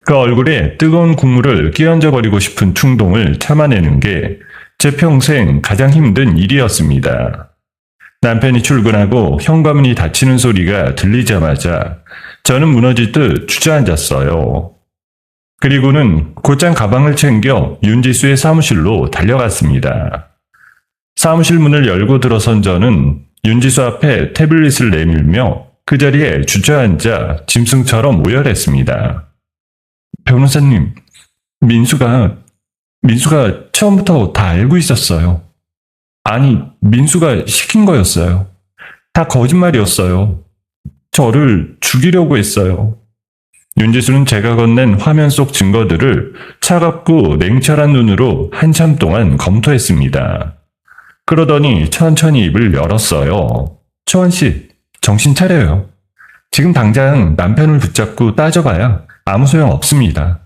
그 얼굴에 뜨거운 국물을 끼얹어 버리고 싶은 충동을 참아내는 게 제 평생 가장 힘든 일이었습니다. 남편이 출근하고 현관문이 닫히는 소리가 들리자마자 저는 무너질 듯 주저앉았어요. 그리고는 곧장 가방을 챙겨 윤지수의 사무실로 달려갔습니다. 사무실 문을 열고 들어선 저는 윤지수 앞에 태블릿을 내밀며 그 자리에 주저앉아 짐승처럼 오열했습니다. 변호사님, 민수가 처음부터 다 알고 있었어요. 아니, 민수가 시킨 거였어요. 다 거짓말이었어요. 저를 죽이려고 했어요. 윤지수는 제가 건넨 화면 속 증거들을 차갑고 냉철한 눈으로 한참 동안 검토했습니다. 그러더니 천천히 입을 열었어요. 초원 씨, 정신 차려요. 지금 당장 남편을 붙잡고 따져봐야 아무 소용 없습니다.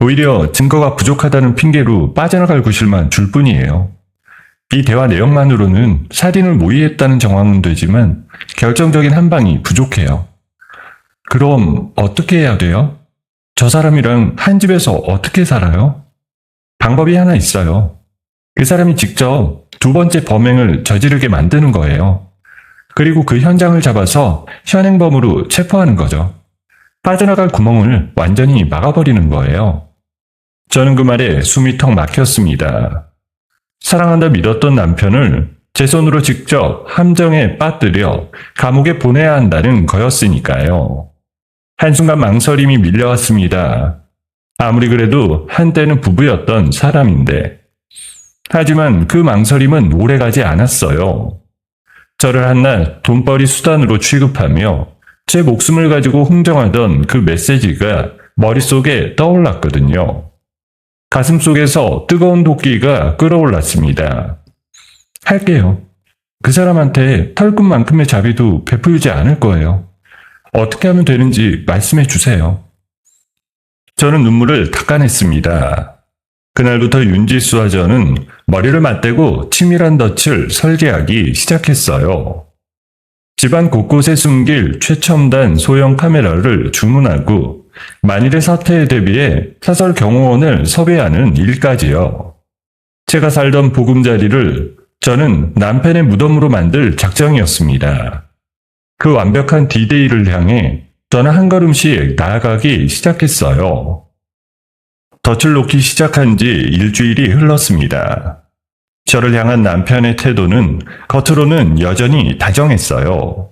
오히려 증거가 부족하다는 핑계로 빠져나갈 구실만 줄 뿐이에요. 이 대화 내용만으로는 살인을 모의했다는 정황은 되지만 결정적인 한 방이 부족해요. 그럼 어떻게 해야 돼요? 저 사람이랑 한 집에서 어떻게 살아요? 방법이 하나 있어요. 그 사람이 직접 두 번째 범행을 저지르게 만드는 거예요. 그리고 그 현장을 잡아서 현행범으로 체포하는 거죠. 빠져나갈 구멍을 완전히 막아버리는 거예요. 저는 그 말에 숨이 턱 막혔습니다. 사랑한다 믿었던 남편을 제 손으로 직접 함정에 빠뜨려 감옥에 보내야 한다는 거였으니까요. 한순간 망설임이 밀려왔습니다. 아무리 그래도 한때는 부부였던 사람인데. 하지만 그 망설임은 오래가지 않았어요. 저를 한낱 돈벌이 수단으로 취급하며 제 목숨을 가지고 흥정하던 그 메시지가 머릿속에 떠올랐거든요. 가슴속에서 뜨거운 도끼가 끓어올랐습니다. 할게요. 그 사람한테 털끝만큼의 자비도 베풀지 않을 거예요. 어떻게 하면 되는지 말씀해 주세요. 저는 눈물을 닦아냈습니다. 그날부터 윤지수와 저는 머리를 맞대고 치밀한 덫을 설계하기 시작했어요. 집안 곳곳에 숨길 최첨단 소형 카메라를 주문하고 만일의 사태에 대비해 사설 경호원을 섭외하는 일까지요. 제가 살던 보금자리를 저는 남편의 무덤으로 만들 작정이었습니다. 그 완벽한 D-Day를 향해 저는 한 걸음씩 나아가기 시작했어요. 덫을 놓기 시작한 지 일주일이 흘렀습니다. 저를 향한 남편의 태도는 겉으로는 여전히 다정했어요.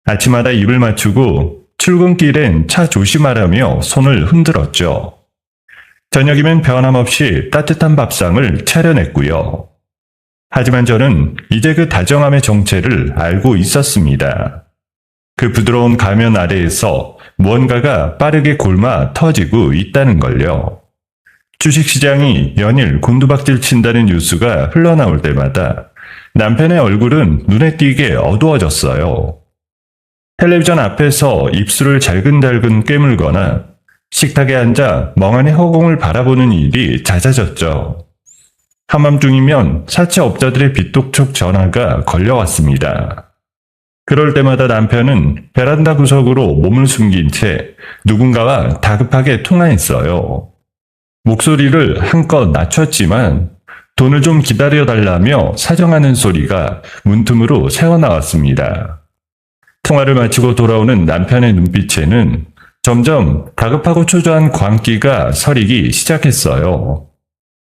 아침마다 입을 맞추고 출근길엔 차 조심하라며 손을 흔들었죠. 저녁이면 변함없이 따뜻한 밥상을 차려냈고요. 하지만 저는 이제 그 다정함의 정체를 알고 있었습니다. 그 부드러운 가면 아래에서 무언가가 빠르게 골마 터지고 있다는 걸요. 주식시장이 연일 곤두박질 친다는 뉴스가 흘러나올 때마다 남편의 얼굴은 눈에 띄게 어두워졌어요. 텔레비전 앞에서 입술을 잘근잘근 깨물거나 식탁에 앉아 멍하니 허공을 바라보는 일이 잦아졌죠. 한밤중이면 사채업자들의 빚독촉 전화가 걸려왔습니다. 그럴 때마다 남편은 베란다 구석으로 몸을 숨긴 채 누군가와 다급하게 통화했어요. 목소리를 한껏 낮췄지만 돈을 좀 기다려달라며 사정하는 소리가 문틈으로 새어나왔습니다. 통화를 마치고 돌아오는 남편의 눈빛에는 점점 다급하고 초조한 광기가 서리기 시작했어요.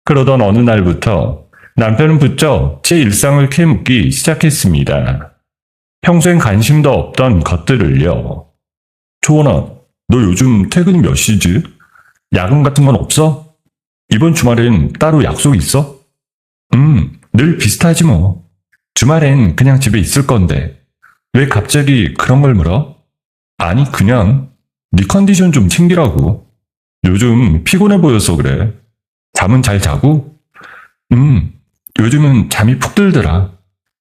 그러던 어느 날부터 남편은 부쩍 제 일상을 캐묻기 시작했습니다. 평소엔 관심도 없던 것들을요. 조원아, 너 요즘 퇴근이 몇 시지? 야근 같은 건 없어? 이번 주말엔 따로 약속 있어? 늘 비슷하지 뭐. 주말엔 그냥 집에 있을 건데. 왜 갑자기 그런 걸 물어? 아니, 그냥 네 컨디션 좀 챙기라고. 요즘 피곤해 보여서 그래. 잠은 잘 자고? 요즘은 잠이 푹 들더라.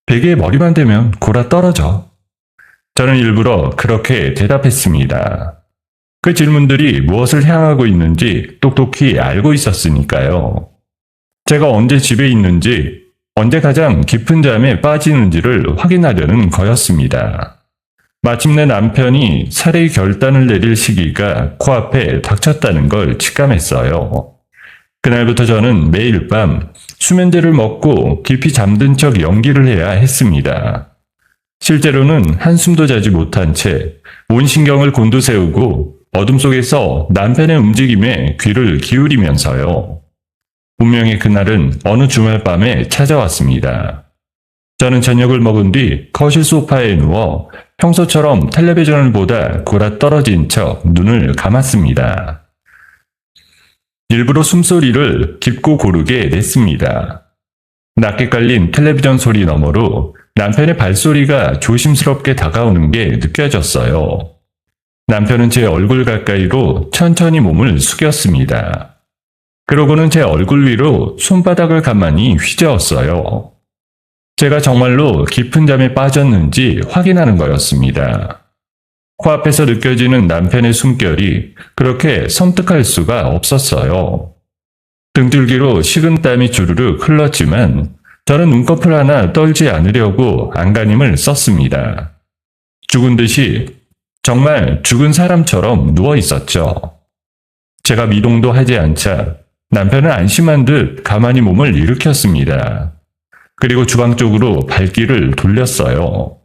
베개에 머리만 대면 골아 떨어져. 저는 일부러 그렇게 대답했습니다. 그 질문들이 무엇을 향하고 있는지 똑똑히 알고 있었으니까요. 제가 언제 집에 있는지, 언제 가장 깊은 잠에 빠지는지를 확인하려는 거였습니다. 마침내 남편이 살해의 결단을 내릴 시기가 코앞에 닥쳤다는 걸 직감했어요. 그날부터 저는 매일 밤 수면제를 먹고 깊이 잠든 척 연기를 해야 했습니다. 실제로는 한숨도 자지 못한 채 온 신경을 곤두세우고 어둠 속에서 남편의 움직임에 귀를 기울이면서요. 분명히 그날은 어느 주말 밤에 찾아왔습니다. 저는 저녁을 먹은 뒤 거실 소파에 누워 평소처럼 텔레비전을 보다 골아 떨어진 척 눈을 감았습니다. 일부러 숨소리를 깊고 고르게 냈습니다. 낮게 깔린 텔레비전 소리 너머로 남편의 발소리가 조심스럽게 다가오는 게 느껴졌어요. 남편은 제 얼굴 가까이로 천천히 몸을 숙였습니다. 그러고는 제 얼굴 위로 손바닥을 가만히 휘저었어요. 제가 정말로 깊은 잠에 빠졌는지 확인하는 거였습니다. 코앞에서 느껴지는 남편의 숨결이 그렇게 섬뜩할 수가 없었어요. 등줄기로 식은땀이 주르륵 흘렀지만 저는 눈꺼풀 하나 떨지 않으려고 안간힘을 썼습니다. 죽은 듯이 정말 죽은 사람처럼 누워 있었죠. 제가 미동도 하지 않자 남편은 안심한 듯 가만히 몸을 일으켰습니다. 그리고 주방 쪽으로 발길을 돌렸어요.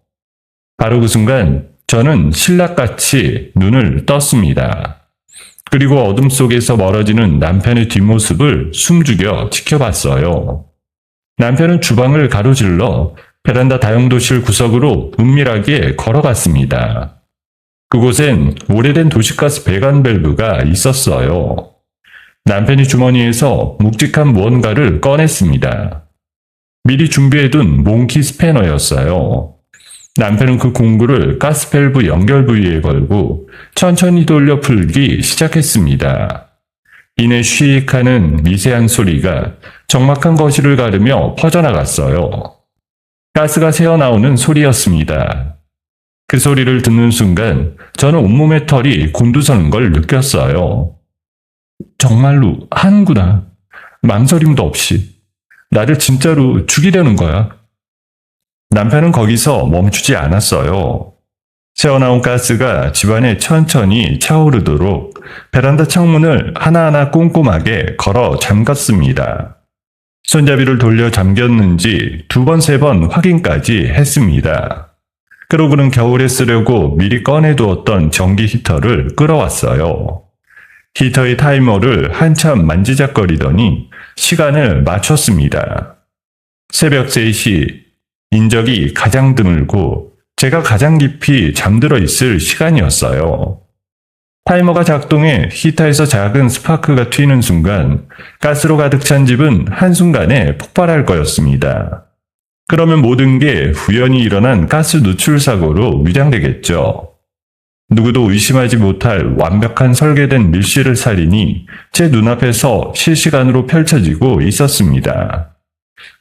바로 그 순간 저는 신락같이 눈을 떴습니다. 그리고 어둠 속에서 멀어지는 남편의 뒷모습을 숨죽여 지켜봤어요. 남편은 주방을 가로질러 베란다 다용도실 구석으로 은밀하게 걸어갔습니다. 그곳엔 오래된 도시가스 배관 밸브가 있었어요. 남편이 주머니에서 묵직한 무언가를 꺼냈습니다. 미리 준비해둔 몽키 스패너였어요. 남편은 그 공구를 가스 밸브 연결 부위에 걸고 천천히 돌려 풀기 시작했습니다. 이내 쉬익하는 미세한 소리가 적막한 거실을 가르며 퍼져나갔어요. 가스가 새어나오는 소리였습니다. 그 소리를 듣는 순간 저는 온몸의 털이 곤두서는 걸 느꼈어요. 정말로 하는구나. 망설임도 없이. 나를 진짜로 죽이려는 거야. 남편은 거기서 멈추지 않았어요. 새어나온 가스가 집안에 천천히 차오르도록 베란다 창문을 하나하나 꼼꼼하게 걸어 잠갔습니다. 손잡이를 돌려 잠겼는지 2번, 3번 확인까지 했습니다. 그러고는 겨울에 쓰려고 미리 꺼내두었던 전기 히터를 끌어왔어요. 히터의 타이머를 한참 만지작거리더니 시간을 맞췄습니다. 새벽 3시, 인적이 가장 드물고 제가 가장 깊이 잠들어 있을 시간이었어요. 타이머가 작동해 히터에서 작은 스파크가 튀는 순간 가스로 가득 찬 집은 한순간에 폭발할 거였습니다. 그러면 모든 게 우연히 일어난 가스 누출 사고로 위장되겠죠. 누구도 의심하지 못할 완벽한 설계된 밀실 살인이 제 눈앞에서 실시간으로 펼쳐지고 있었습니다.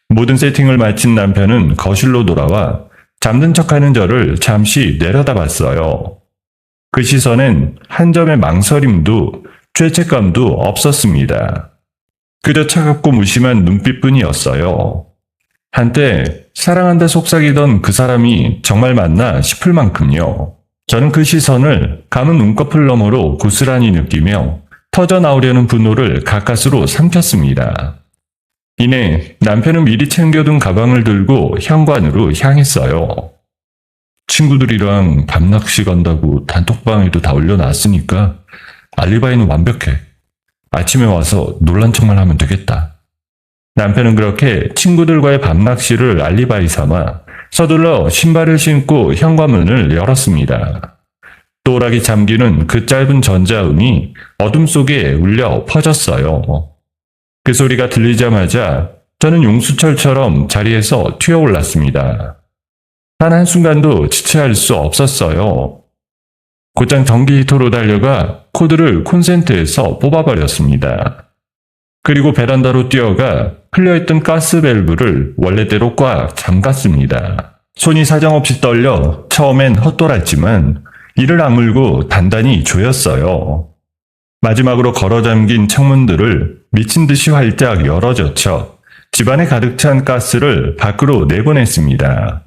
모든 세팅을 마친 남편은 거실로 돌아와 잠든 척하는 저를 잠시 내려다봤어요. 그 시선엔 한 점의 망설임도 죄책감도 없었습니다. 그저 차갑고 무심한 눈빛뿐이었어요. 한때 사랑한다 속삭이던 그 사람이 정말 맞나 싶을 만큼요. 저는 그 시선을 감은 눈꺼풀 너머로 고스란히 느끼며 터져나오려는 분노를 가까스로 삼켰습니다. 이내 남편은 미리 챙겨둔 가방을 들고 현관으로 향했어요. 친구들이랑 밤낚시 간다고 단톡방에도 다 올려놨으니까 알리바이는 완벽해. 아침에 와서 놀란 척만 하면 되겠다. 남편은 그렇게 친구들과의 밤낚시를 알리바이 삼아 서둘러 신발을 신고 현관문을 열었습니다. 또락이 잠기는 그 짧은 전자음이 어둠 속에 울려 퍼졌어요. 그 소리가 들리자마자 저는 용수철처럼 자리에서 튀어올랐습니다. 단 한순간도 지체할 수 없었어요. 곧장 전기 히터로 달려가 코드를 콘센트에서 뽑아버렸습니다. 그리고 베란다로 뛰어가 풀려있던 가스 밸브를 원래대로 꽉 잠갔습니다. 손이 사정없이 떨려 처음엔 헛돌았지만 이를 악물고 단단히 조였어요. 마지막으로 걸어 잠긴 창문들을 미친 듯이 활짝 열어젖혀 집안에 가득 찬 가스를 밖으로 내보냈습니다.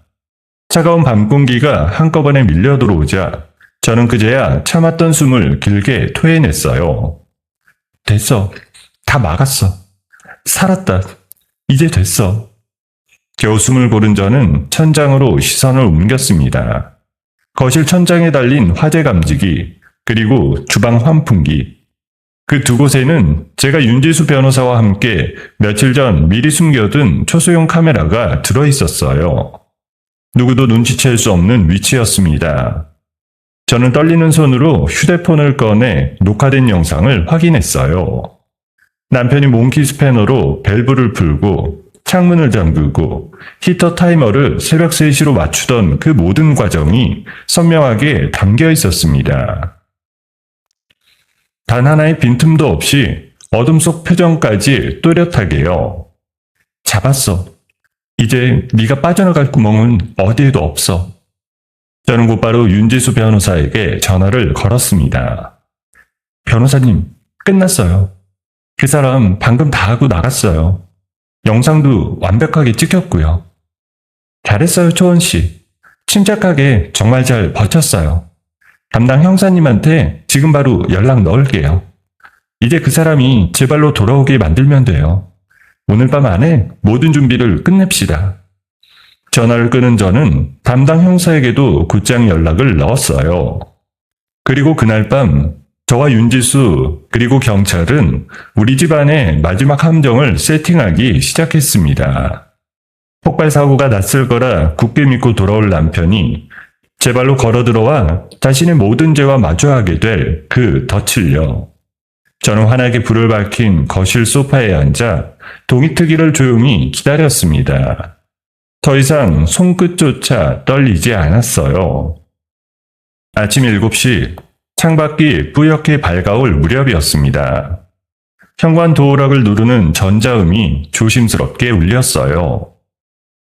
차가운 밤 공기가 한꺼번에 밀려 들어오자 저는 그제야 참았던 숨을 길게 토해냈어요. 됐어. 다 막았어. 살았다. 이제 됐어. 겨우 숨을 고른 저는 천장으로 시선을 옮겼습니다. 거실 천장에 달린 화재 감지기, 그리고 주방 환풍기. 그 두 곳에는 제가 윤지수 변호사와 함께 며칠 전 미리 숨겨둔 초소형 카메라가 들어있었어요. 누구도 눈치챌 수 없는 위치였습니다. 저는 떨리는 손으로 휴대폰을 꺼내 녹화된 영상을 확인했어요. 남편이 몽키 스패너로 밸브를 풀고 창문을 잠그고 히터 타이머를 새벽 3시로 맞추던 그 모든 과정이 선명하게 담겨 있었습니다. 단 하나의 빈틈도 없이 어둠 속 표정까지 또렷하게요. 잡았어. 이제 네가 빠져나갈 구멍은 어디에도 없어. 저는 곧바로 윤지수 변호사에게 전화를 걸었습니다. 변호사님, 끝났어요. 그 사람 방금 다 하고 나갔어요. 영상도 완벽하게 찍혔고요. 잘했어요, 초원 씨. 침착하게 정말 잘 버텼어요. 담당 형사님한테 지금 바로 연락 넣을게요. 이제 그 사람이 제 발로 돌아오게 만들면 돼요. 오늘 밤 안에 모든 준비를 끝냅시다. 전화를 끄는 저는 담당 형사에게도 곧장 연락을 넣었어요. 그리고 그날 밤 저와 윤지수 그리고 경찰은 우리 집안의 마지막 함정을 세팅하기 시작했습니다. 폭발 사고가 났을 거라 굳게 믿고 돌아올 남편이 제 발로 걸어 들어와 자신의 모든 죄와 마주하게 될 그 덫을요. 저는 환하게 불을 밝힌 거실 소파에 앉아 동이트기를 조용히 기다렸습니다. 더 이상 손끝조차 떨리지 않았어요. 아침 7시 창밖이 뿌옇게 밝아올 무렵이었습니다. 현관 도어락을 누르는 전자음이 조심스럽게 울렸어요.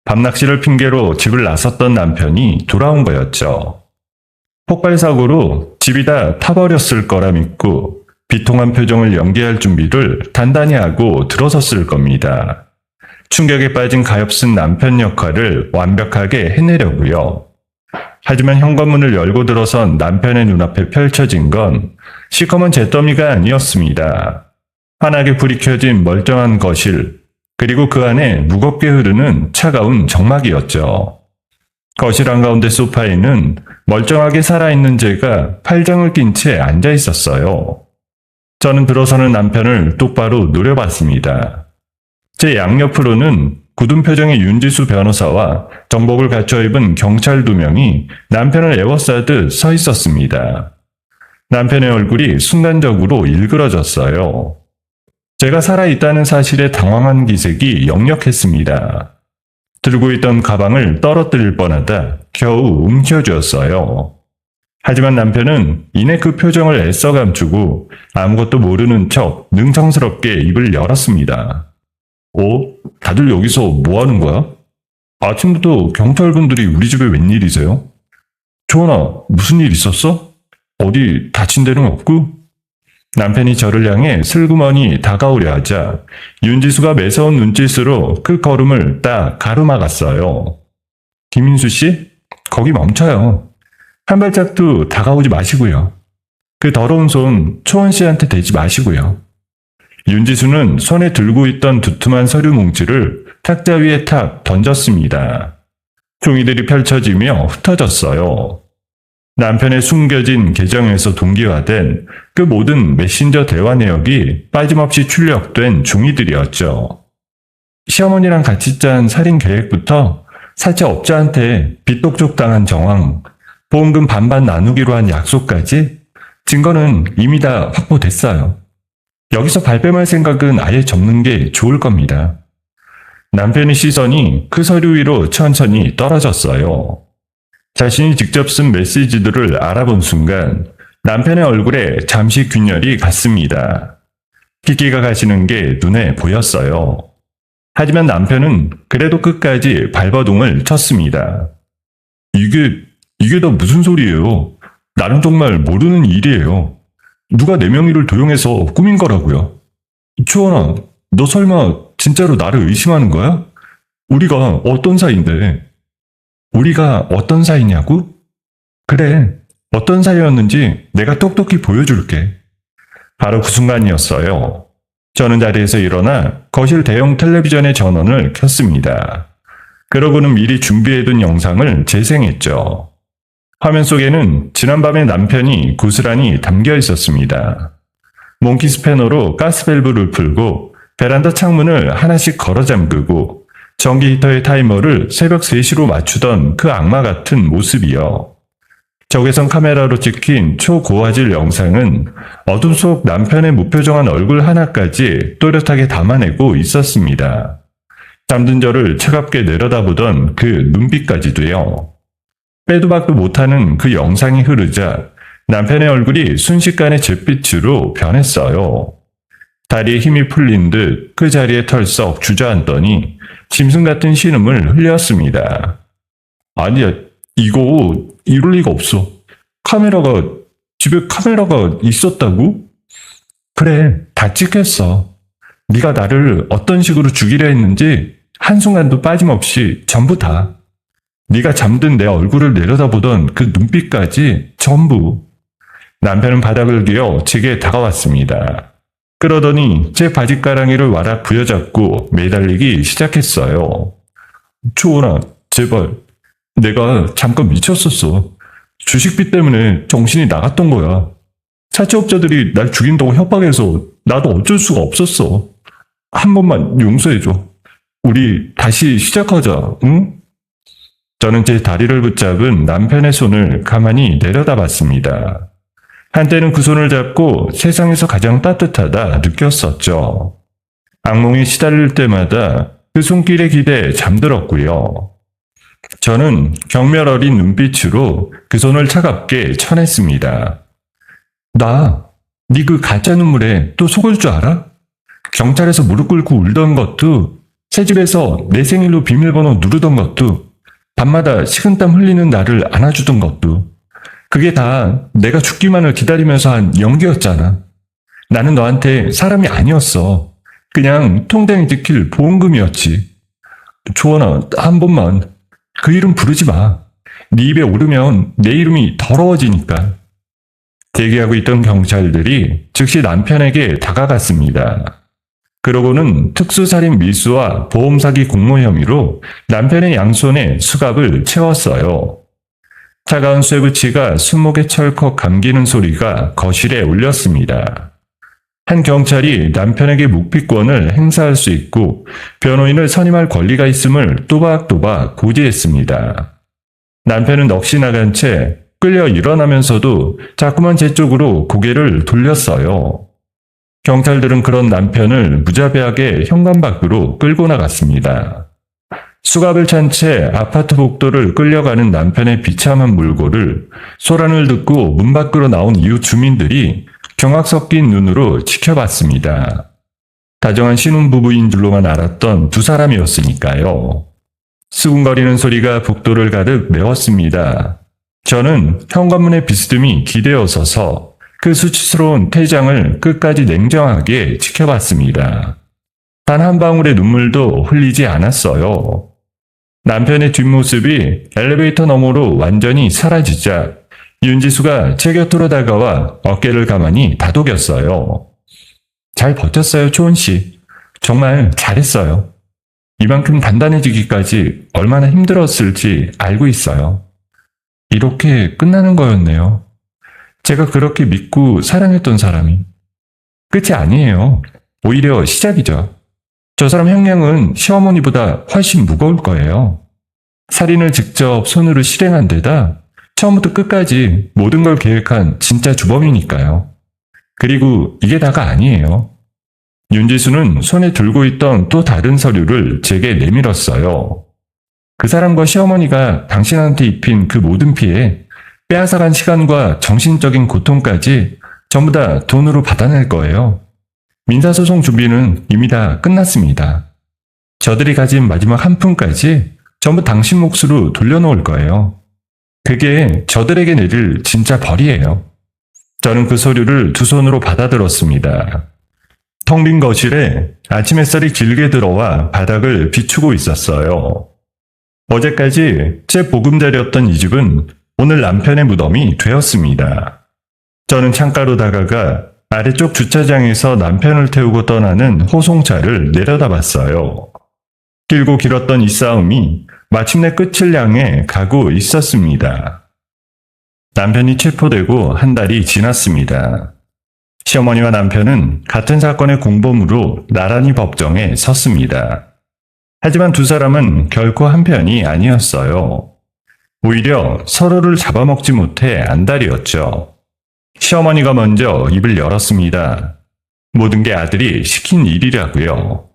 밤낚시를 핑계로 집을 나섰던 남편이 돌아온 거였죠. 폭발 사고로 집이 다 타버렸을 거라 믿고 비통한 표정을 연기할 준비를 단단히 하고 들어섰을 겁니다. 충격에 빠진 가엾은 남편 역할을 완벽하게 해내려고요. 하지만 현관문을 열고 들어선 남편의 눈앞에 펼쳐진 건 시커먼 잿더미가 아니었습니다. 환하게 불이 켜진 멀쩡한 거실, 그리고 그 안에 무겁게 흐르는 차가운 정막이었죠. 거실 한가운데 소파에는 멀쩡하게 살아있는 제가 팔짱을 낀 채 앉아 있었어요. 저는 들어서는 남편을 똑바로 노려봤습니다. 제 양옆으로는 굳은 표정의 윤지수 변호사와 정복을 갖춰 입은 경찰 2명이 남편을 에워싸듯 서 있었습니다. 남편의 얼굴이 순간적으로 일그러졌어요. 제가 살아있다는 사실에 당황한 기색이 역력했습니다. 들고 있던 가방을 떨어뜨릴 뻔하다 겨우 움켜쥐었어요. 하지만 남편은 이내 그 표정을 애써 감추고 아무것도 모르는 척 능청스럽게 입을 열었습니다. 다들 여기서 뭐 하는 거야? 아침부터 경찰분들이 우리 집에 웬일이세요? 조원아, 무슨 일 있었어? 어디 다친 데는 없고? 남편이 저를 향해 슬그머니 다가오려 하자 윤지수가 매서운 눈짓으로 그 걸음을 딱 가로막았어요. 김인수 씨, 거기 멈춰요. 한 발짝도 다가오지 마시고요. 그 더러운 손 초원 씨한테 대지 마시고요. 윤지수는 손에 들고 있던 두툼한 서류 뭉치를 탁자 위에 탁 던졌습니다. 종이들이 펼쳐지며 흩어졌어요. 남편의 숨겨진 계정에서 동기화된 그 모든 메신저 대화 내역이 빠짐없이 출력된 종이들이었죠. 시어머니랑 같이 짠 살인 계획부터 사채 업자한테 빚독촉 당한 정황, 보험금 반반 나누기로 한 약속까지 증거는 이미 다 확보됐어요. 여기서 발뺌할 생각은 아예 접는 게 좋을 겁니다. 남편의 시선이 그 서류 위로 천천히 떨어졌어요. 자신이 직접 쓴 메시지들을 알아본 순간 남편의 얼굴에 잠시 균열이 갔습니다. 핏기가 가시는 게 눈에 보였어요. 하지만 남편은 그래도 끝까지 발버둥을 쳤습니다. 이게 다 무슨 소리예요? 나는 정말 모르는 일이에요. 누가 내 명의를 도용해서 꾸민 거라고요. 초원아, 너 설마 진짜로 나를 의심하는 거야? 우리가 어떤 사이인데? 우리가 어떤 사이냐고? 그래, 어떤 사이였는지 내가 똑똑히 보여줄게. 바로 그 순간이었어요. 저는 자리에서 일어나 거실 대형 텔레비전의 전원을 켰습니다. 그러고는 미리 준비해둔 영상을 재생했죠. 화면 속에는 지난밤에 남편이 고스란히 담겨 있었습니다. 몽키 스패너로 가스밸브를 풀고 베란다 창문을 하나씩 걸어 잠그고 전기 히터의 타이머를 새벽 3시로 맞추던 그 악마 같은 모습이요. 적외선 카메라로 찍힌 초고화질 영상은 어둠 속 남편의 무표정한 얼굴 하나까지 또렷하게 담아내고 있었습니다. 잠든 저를 차갑게 내려다보던 그 눈빛까지도요. 빼도 박도 못하는 그 영상이 흐르자 남편의 얼굴이 순식간에 잿빛으로 변했어요. 다리에 힘이 풀린 듯 그 자리에 털썩 주저앉더니 짐승 같은 신음을 흘렸습니다. 아니야, 이거 이럴 리가 없어. 집에 카메라가 있었다고? 그래, 다 찍혔어. 네가 나를 어떤 식으로 죽이려 했는지 한순간도 빠짐없이 전부 다. 네가 잠든 내 얼굴을 내려다보던 그 눈빛까지 전부. 남편은 바닥을 기어 제게 다가왔습니다. 그러더니 제 바짓가랑이를 와락 부여잡고 매달리기 시작했어요. 초원아, 제발. 내가 잠깐 미쳤었어. 주식비 때문에 정신이 나갔던 거야. 사채업자들이 날 죽인다고 협박해서 나도 어쩔 수가 없었어. 한 번만 용서해줘. 우리 다시 시작하자, 응? 저는 제 다리를 붙잡은 남편의 손을 가만히 내려다봤습니다. 한때는 그 손을 잡고 세상에서 가장 따뜻하다 느꼈었죠. 악몽에 시달릴 때마다 그 손길에 기대 잠들었고요. 저는 경멸 어린 눈빛으로 그 손을 차갑게 쳐냈습니다. 네 그 가짜 눈물에 또 속을 줄 알아? 경찰에서 무릎 꿇고 울던 것도, 새집에서 내 생일로 비밀번호 누르던 것도, 밤마다 식은땀 흘리는 나를 안아주던 것도, 그게 다 내가 죽기만을 기다리면서 한 연기였잖아. 나는 너한테 사람이 아니었어. 그냥 통장에 찍힐 보험금이었지. 조원아, 한 번만 그 이름 부르지 마. 네 입에 오르면 내 이름이 더러워지니까. 대기하고 있던 경찰들이 즉시 남편에게 다가갔습니다. 그러고는 특수살인 미수와 보험사기 공모 혐의로 남편의 양손에 수갑을 채웠어요. 차가운 쇠붙이가 손목에 철컥 감기는 소리가 거실에 울렸습니다. 한 경찰이 남편에게 묵비권을 행사할 수 있고 변호인을 선임할 권리가 있음을 또박또박 고지했습니다. 남편은 넋이 나간 채 끌려 일어나면서도 자꾸만 제 쪽으로 고개를 돌렸어요. 경찰들은 그런 남편을 무자비하게 현관 밖으로 끌고 나갔습니다. 수갑을 찬 채 아파트 복도를 끌려가는 남편의 비참한 물고를 소란을 듣고 문 밖으로 나온 이웃 주민들이 경악 섞인 눈으로 지켜봤습니다. 다정한 신혼부부인 줄로만 알았던 두 사람이었으니까요. 수군거리는 소리가 복도를 가득 메웠습니다. 저는 현관문의 비스듬히 기대어 서서 그 수치스러운 퇴장을 끝까지 냉정하게 지켜봤습니다. 단 한 방울의 눈물도 흘리지 않았어요. 남편의 뒷모습이 엘리베이터 너머로 완전히 사라지자 윤지수가 제 곁으로 다가와 어깨를 가만히 다독였어요. 잘 버텼어요, 초은 씨. 정말 잘했어요. 이만큼 단단해지기까지 얼마나 힘들었을지 알고 있어요. 이렇게 끝나는 거였네요. 제가 그렇게 믿고 사랑했던 사람이. 끝이 아니에요. 오히려 시작이죠. 저 사람 형량은 시어머니보다 훨씬 무거울 거예요. 살인을 직접 손으로 실행한 데다 처음부터 끝까지 모든 걸 계획한 진짜 주범이니까요. 그리고 이게 다가 아니에요. 윤지수는 손에 들고 있던 또 다른 서류를 제게 내밀었어요. 그 사람과 시어머니가 당신한테 입힌 그 모든 피해, 빼앗아간 시간과 정신적인 고통까지 전부 다 돈으로 받아낼 거예요. 민사소송 준비는 이미 다 끝났습니다. 저들이 가진 마지막 한 푼까지 전부 당신 몫으로 돌려놓을 거예요. 그게 저들에게 내릴 진짜 벌이에요. 저는 그 서류를 두 손으로 받아들었습니다. 텅 빈 거실에 아침 햇살이 길게 들어와 바닥을 비추고 있었어요. 어제까지 제 보금자리였던 이 집은 오늘 남편의 무덤이 되었습니다. 저는 창가로 다가가 아래쪽 주차장에서 남편을 태우고 떠나는 호송차를 내려다봤어요. 길고 길었던 이 싸움이 마침내 끝을 향해 가고 있었습니다. 남편이 체포되고 한 달이 지났습니다. 시어머니와 남편은 같은 사건의 공범으로 나란히 법정에 섰습니다. 하지만 두 사람은 결코 한편이 아니었어요. 오히려 서로를 잡아먹지 못해 안달이었죠. 시어머니가 먼저 입을 열었습니다. 모든 게 아들이 시킨 일이라고요.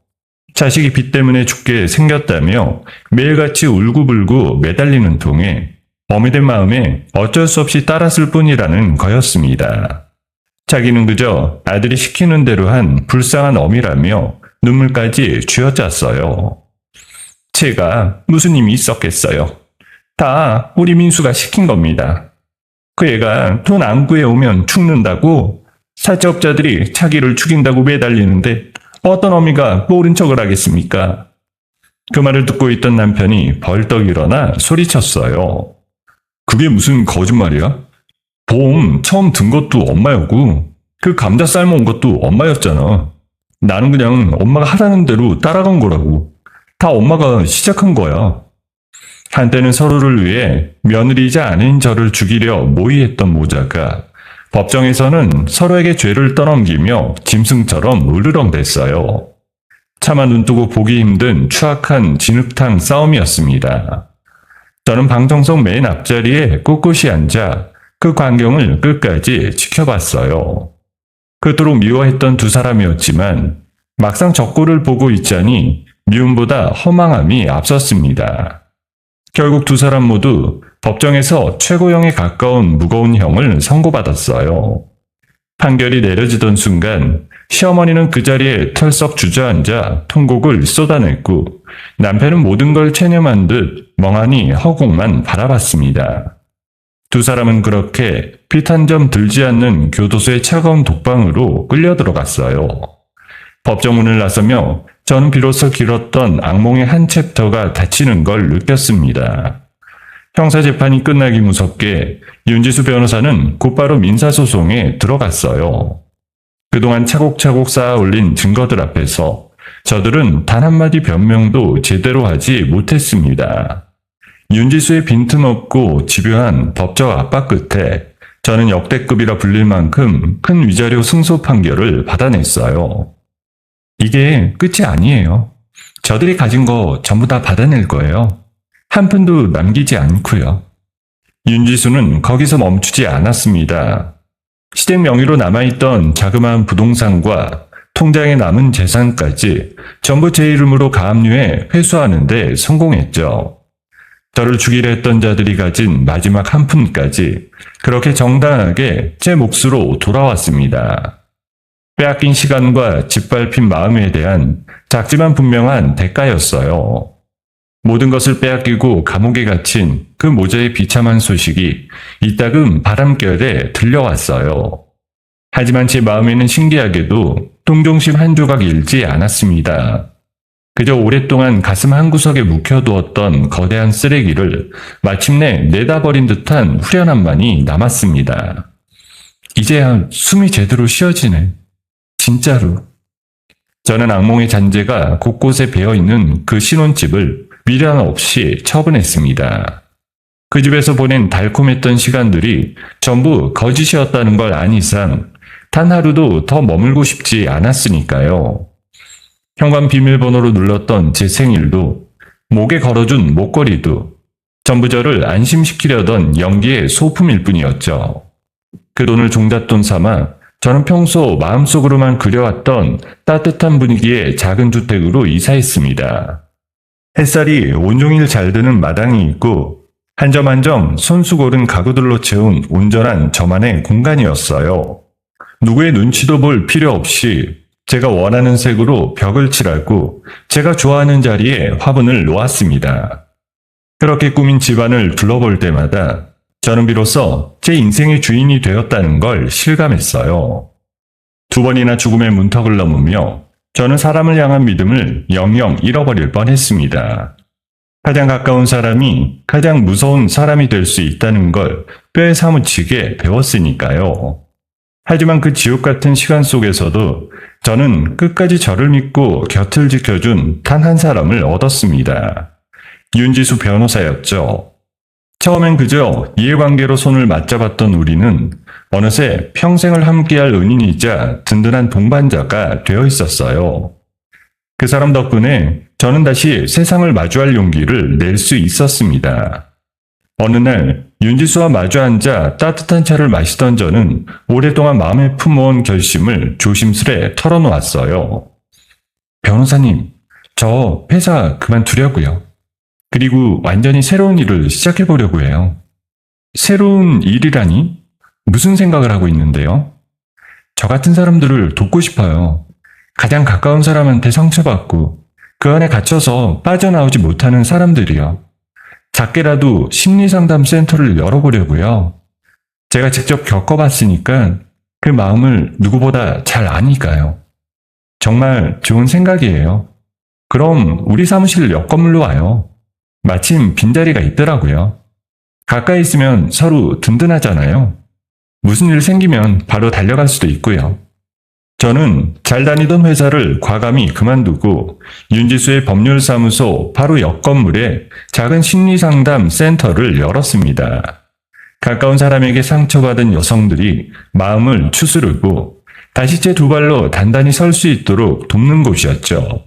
자식이 빚 때문에 죽게 생겼다며 매일같이 울고불고 매달리는 통에 어미된 마음에 어쩔 수 없이 따랐을 뿐이라는 거였습니다. 자기는 그저 아들이 시키는 대로 한 불쌍한 어미라며 눈물까지 쥐어짰어요. 제가 무슨 힘이 있었겠어요. 다 우리 민수가 시킨 겁니다. 그 애가 돈 안 구해오면 죽는다고 사채업자들이 자기를 죽인다고 매달리는데 어떤 어미가 모른 척을 하겠습니까? 그 말을 듣고 있던 남편이 벌떡 일어나 소리쳤어요. 그게 무슨 거짓말이야? 보험 처음 든 것도 엄마였고 그 감자 삶아온 것도 엄마였잖아. 나는 그냥 엄마가 하라는 대로 따라간 거라고. 다 엄마가 시작한 거야. 한때는 서로를 위해 며느리이자 아내인 저를 죽이려 모의했던 모자가 법정에서는 서로에게 죄를 떠넘기며 짐승처럼 으르렁댔어요. 차마 눈뜨고 보기 힘든 추악한 진흙탕 싸움이었습니다. 저는 방청석 맨 앞자리에 꿋꿋이 앉아 그 광경을 끝까지 지켜봤어요. 그토록 미워했던 두 사람이었지만 막상 적고를 보고 있자니 미움보다 허망함이 앞섰습니다. 결국 두 사람 모두 법정에서 최고형에 가까운 무거운 형을 선고받았어요. 판결이 내려지던 순간 시어머니는 그 자리에 털썩 주저앉아 통곡을 쏟아냈고 남편은 모든 걸 체념한 듯 멍하니 허공만 바라봤습니다. 두 사람은 그렇게 핏 한 점 들지 않는 교도소의 차가운 독방으로 끌려 들어갔어요. 법정문을 나서며 저는 비로소 길었던 악몽의 한 챕터가 닫히는 걸 느꼈습니다. 형사재판이 끝나기 무섭게 윤지수 변호사는 곧바로 민사소송에 들어갔어요. 그동안 차곡차곡 쌓아 올린 증거들 앞에서 저들은 단 한마디 변명도 제대로 하지 못했습니다. 윤지수의 빈틈없고 집요한 법적 압박 끝에 저는 역대급이라 불릴 만큼 큰 위자료 승소 판결을 받아냈어요. 이게 끝이 아니에요. 저들이 가진 거 전부 다 받아낼 거예요. 한 푼도 남기지 않고요. 윤지수는 거기서 멈추지 않았습니다. 시댁 명의로 남아있던 자그마한 부동산과 통장에 남은 재산까지 전부 제 이름으로 가압류해 회수하는 데 성공했죠. 저를 죽이려 했던 자들이 가진 마지막 한 푼까지 그렇게 정당하게 제 몫으로 돌아왔습니다. 빼앗긴 시간과 짓밟힌 마음에 대한 작지만 분명한 대가였어요. 모든 것을 빼앗기고 감옥에 갇힌 그 모자의 비참한 소식이 이따금 바람결에 들려왔어요. 하지만 제 마음에는 신기하게도 동정심 한 조각 일지 않았습니다. 그저 오랫동안 가슴 한구석에 묵혀두었던 거대한 쓰레기를 마침내 내다버린 듯한 후련함만이 남았습니다. 이제야 숨이 제대로 쉬어지네. 진짜로. 저는 악몽의 잔재가 곳곳에 배어있는 그 신혼집을 미련 없이 처분했습니다. 그 집에서 보낸 달콤했던 시간들이 전부 거짓이었다는 걸 안 이상 단 하루도 더 머물고 싶지 않았으니까요. 현관 비밀번호로 눌렀던 제 생일도, 목에 걸어준 목걸이도 전부 저를 안심시키려던 연기의 소품일 뿐이었죠. 그 돈을 종잣돈 삼아 저는 평소 마음속으로만 그려왔던 따뜻한 분위기의 작은 주택으로 이사했습니다. 햇살이 온종일 잘 드는 마당이 있고 한 점 한 점 손수 고른 가구들로 채운 온전한 저만의 공간이었어요. 누구의 눈치도 볼 필요 없이 제가 원하는 색으로 벽을 칠하고 제가 좋아하는 자리에 화분을 놓았습니다. 그렇게 꾸민 집안을 둘러볼 때마다 저는 비로소 제 인생의 주인이 되었다는 걸 실감했어요. 2번이나 죽음의 문턱을 넘으며 저는 사람을 향한 믿음을 영영 잃어버릴 뻔했습니다. 가장 가까운 사람이 가장 무서운 사람이 될 수 있다는 걸 뼈에 사무치게 배웠으니까요. 하지만 그 지옥 같은 시간 속에서도 저는 끝까지 저를 믿고 곁을 지켜준 단 한 사람을 얻었습니다. 윤지수 변호사였죠. 처음엔 그저 이해관계로 손을 맞잡았던 우리는 어느새 평생을 함께할 은인이자 든든한 동반자가 되어 있었어요. 그 사람 덕분에 저는 다시 세상을 마주할 용기를 낼 수 있었습니다. 어느 날 윤지수와 마주 앉아 따뜻한 차를 마시던 저는 오랫동안 마음에 품어온 결심을 조심스레 털어놓았어요. 변호사님, 저 회사 그만두려고요. 그리고 완전히 새로운 일을 시작해보려고 해요. 새로운 일이라니? 무슨 생각을 하고 있는데요? 저 같은 사람들을 돕고 싶어요. 가장 가까운 사람한테 상처받고 그 안에 갇혀서 빠져나오지 못하는 사람들이요. 작게라도 심리상담 센터를 열어보려고요. 제가 직접 겪어봤으니까 그 마음을 누구보다 잘 아니까요. 정말 좋은 생각이에요. 그럼 우리 사무실 옆 건물로 와요. 마침 빈자리가 있더라고요. 가까이 있으면 서로 든든하잖아요. 무슨 일 생기면 바로 달려갈 수도 있고요. 저는 잘 다니던 회사를 과감히 그만두고 윤지수의 법률사무소 바로 옆 건물에 작은 심리상담 센터를 열었습니다. 가까운 사람에게 상처받은 여성들이 마음을 추스르고 다시 제 2발로 단단히 설 수 있도록 돕는 곳이었죠.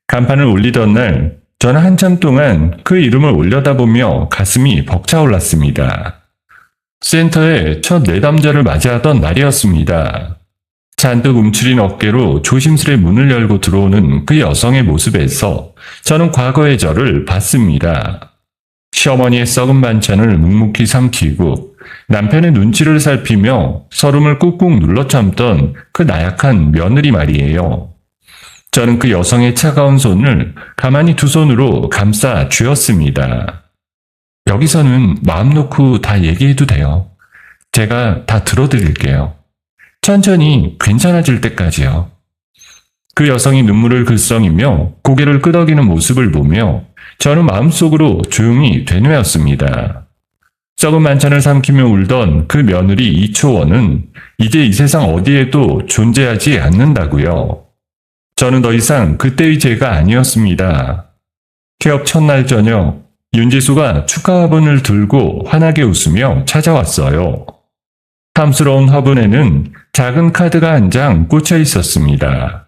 간판을 올리던 날 저는 한참 동안 그 이름을 올려다보며 가슴이 벅차올랐습니다. 센터에 첫 내담자를 맞이하던 날이었습니다. 잔뜩 움츠린 어깨로 조심스레 문을 열고 들어오는 그 여성의 모습에서 저는 과거의 저를 봤습니다. 시어머니의 썩은 반찬을 묵묵히 삼키고 남편의 눈치를 살피며 서름을 꾹꾹 눌러 참던 그 나약한 며느리 말이에요. 저는 그 여성의 차가운 손을 가만히 2손으로 감싸 쥐었습니다. 여기서는 마음 놓고 다 얘기해도 돼요. 제가 다 들어드릴게요. 천천히 괜찮아질 때까지요. 그 여성이 눈물을 글썽이며 고개를 끄덕이는 모습을 보며 저는 마음속으로 조용히 되뇌었습니다. 썩은 만찬을 삼키며 울던 그 며느리 이초원은 이제 이 세상 어디에도 존재하지 않는다고요. 저는 더 이상 그때의 제가 아니었습니다. 퇴업 첫날 저녁 윤지수가 축하 화분을 들고 환하게 웃으며 찾아왔어요. 탐스러운 화분에는 작은 카드가 한 장 꽂혀 있었습니다.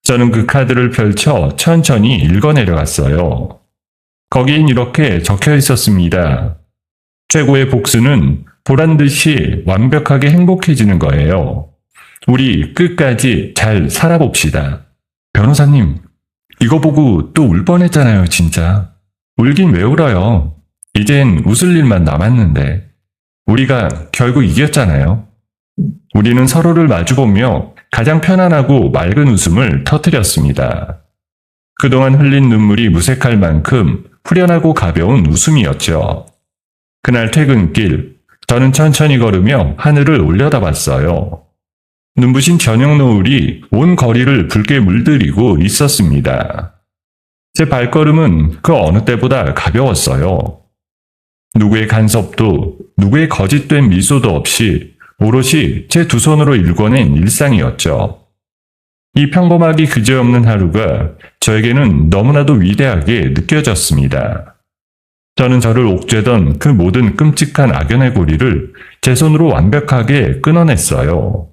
저는 그 카드를 펼쳐 천천히 읽어내려갔어요. 거긴 이렇게 적혀 있었습니다. 최고의 복수는 보란 듯이 완벽하게 행복해지는 거예요. 우리 끝까지 잘 살아봅시다. 변호사님, 이거 보고 또 울 뻔했잖아요, 진짜. 울긴 왜 울어요? 이젠 웃을 일만 남았는데. 우리가 결국 이겼잖아요. 우리는 서로를 마주보며 가장 편안하고 맑은 웃음을 터뜨렸습니다. 그동안 흘린 눈물이 무색할 만큼 후련하고 가벼운 웃음이었죠. 그날 퇴근길, 저는 천천히 걸으며 하늘을 올려다봤어요. 눈부신 저녁 노을이 온 거리를 붉게 물들이고 있었습니다. 제 발걸음은 그 어느 때보다 가벼웠어요. 누구의 간섭도, 누구의 거짓된 미소도 없이 오롯이 제 두 손으로 일궈낸 일상이었죠. 이 평범하기 그지없는 하루가 저에게는 너무나도 위대하게 느껴졌습니다. 저는 저를 옥죄던 그 모든 끔찍한 악연의 고리를 제 손으로 완벽하게 끊어냈어요.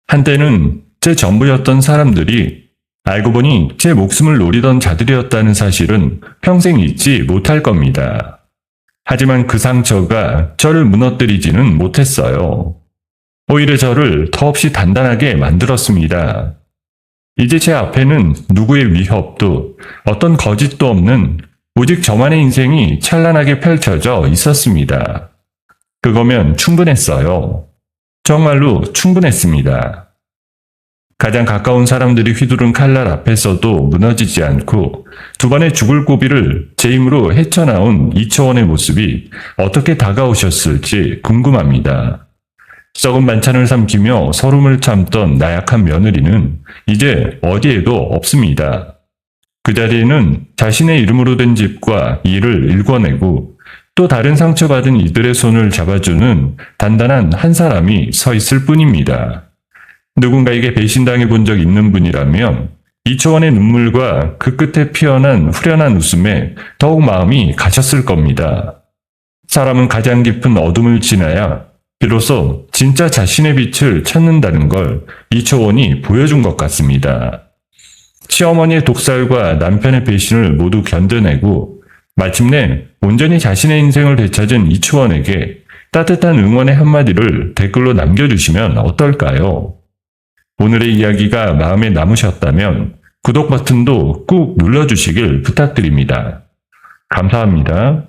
한때는 제 전부였던 사람들이 알고 보니 제 목숨을 노리던 자들이었다는 사실은 평생 잊지 못할 겁니다. 하지만 그 상처가 저를 무너뜨리지는 못했어요. 오히려 저를 더없이 단단하게 만들었습니다. 이제 제 앞에는 누구의 위협도 어떤 거짓도 없는 오직 저만의 인생이 찬란하게 펼쳐져 있었습니다. 그거면 충분했어요. 정말로 충분했습니다. 가장 가까운 사람들이 휘두른 칼날 앞에서도 무너지지 않고 두 번의 죽을 고비를 제 힘으로 헤쳐나온 이초원의 모습이 어떻게 다가오셨을지 궁금합니다. 썩은 반찬을 삼키며 서름을 참던 나약한 며느리는 이제 어디에도 없습니다. 그 자리에는 자신의 이름으로 된 집과 일을 일궈내고 또 다른 상처받은 이들의 손을 잡아주는 단단한 한 사람이 서 있을 뿐입니다. 누군가에게 배신당해 본 적 있는 분이라면 이초원의 눈물과 그 끝에 피어난 후련한 웃음에 더욱 마음이 가셨을 겁니다. 사람은 가장 깊은 어둠을 지나야 비로소 진짜 자신의 빛을 찾는다는 걸 이초원이 보여준 것 같습니다. 시어머니의 독살과 남편의 배신을 모두 견뎌내고 마침내 온전히 자신의 인생을 되찾은 이초원에게 따뜻한 응원의 한마디를 댓글로 남겨주시면 어떨까요? 오늘의 이야기가 마음에 남으셨다면 구독 버튼도 꾹 눌러주시길 부탁드립니다. 감사합니다.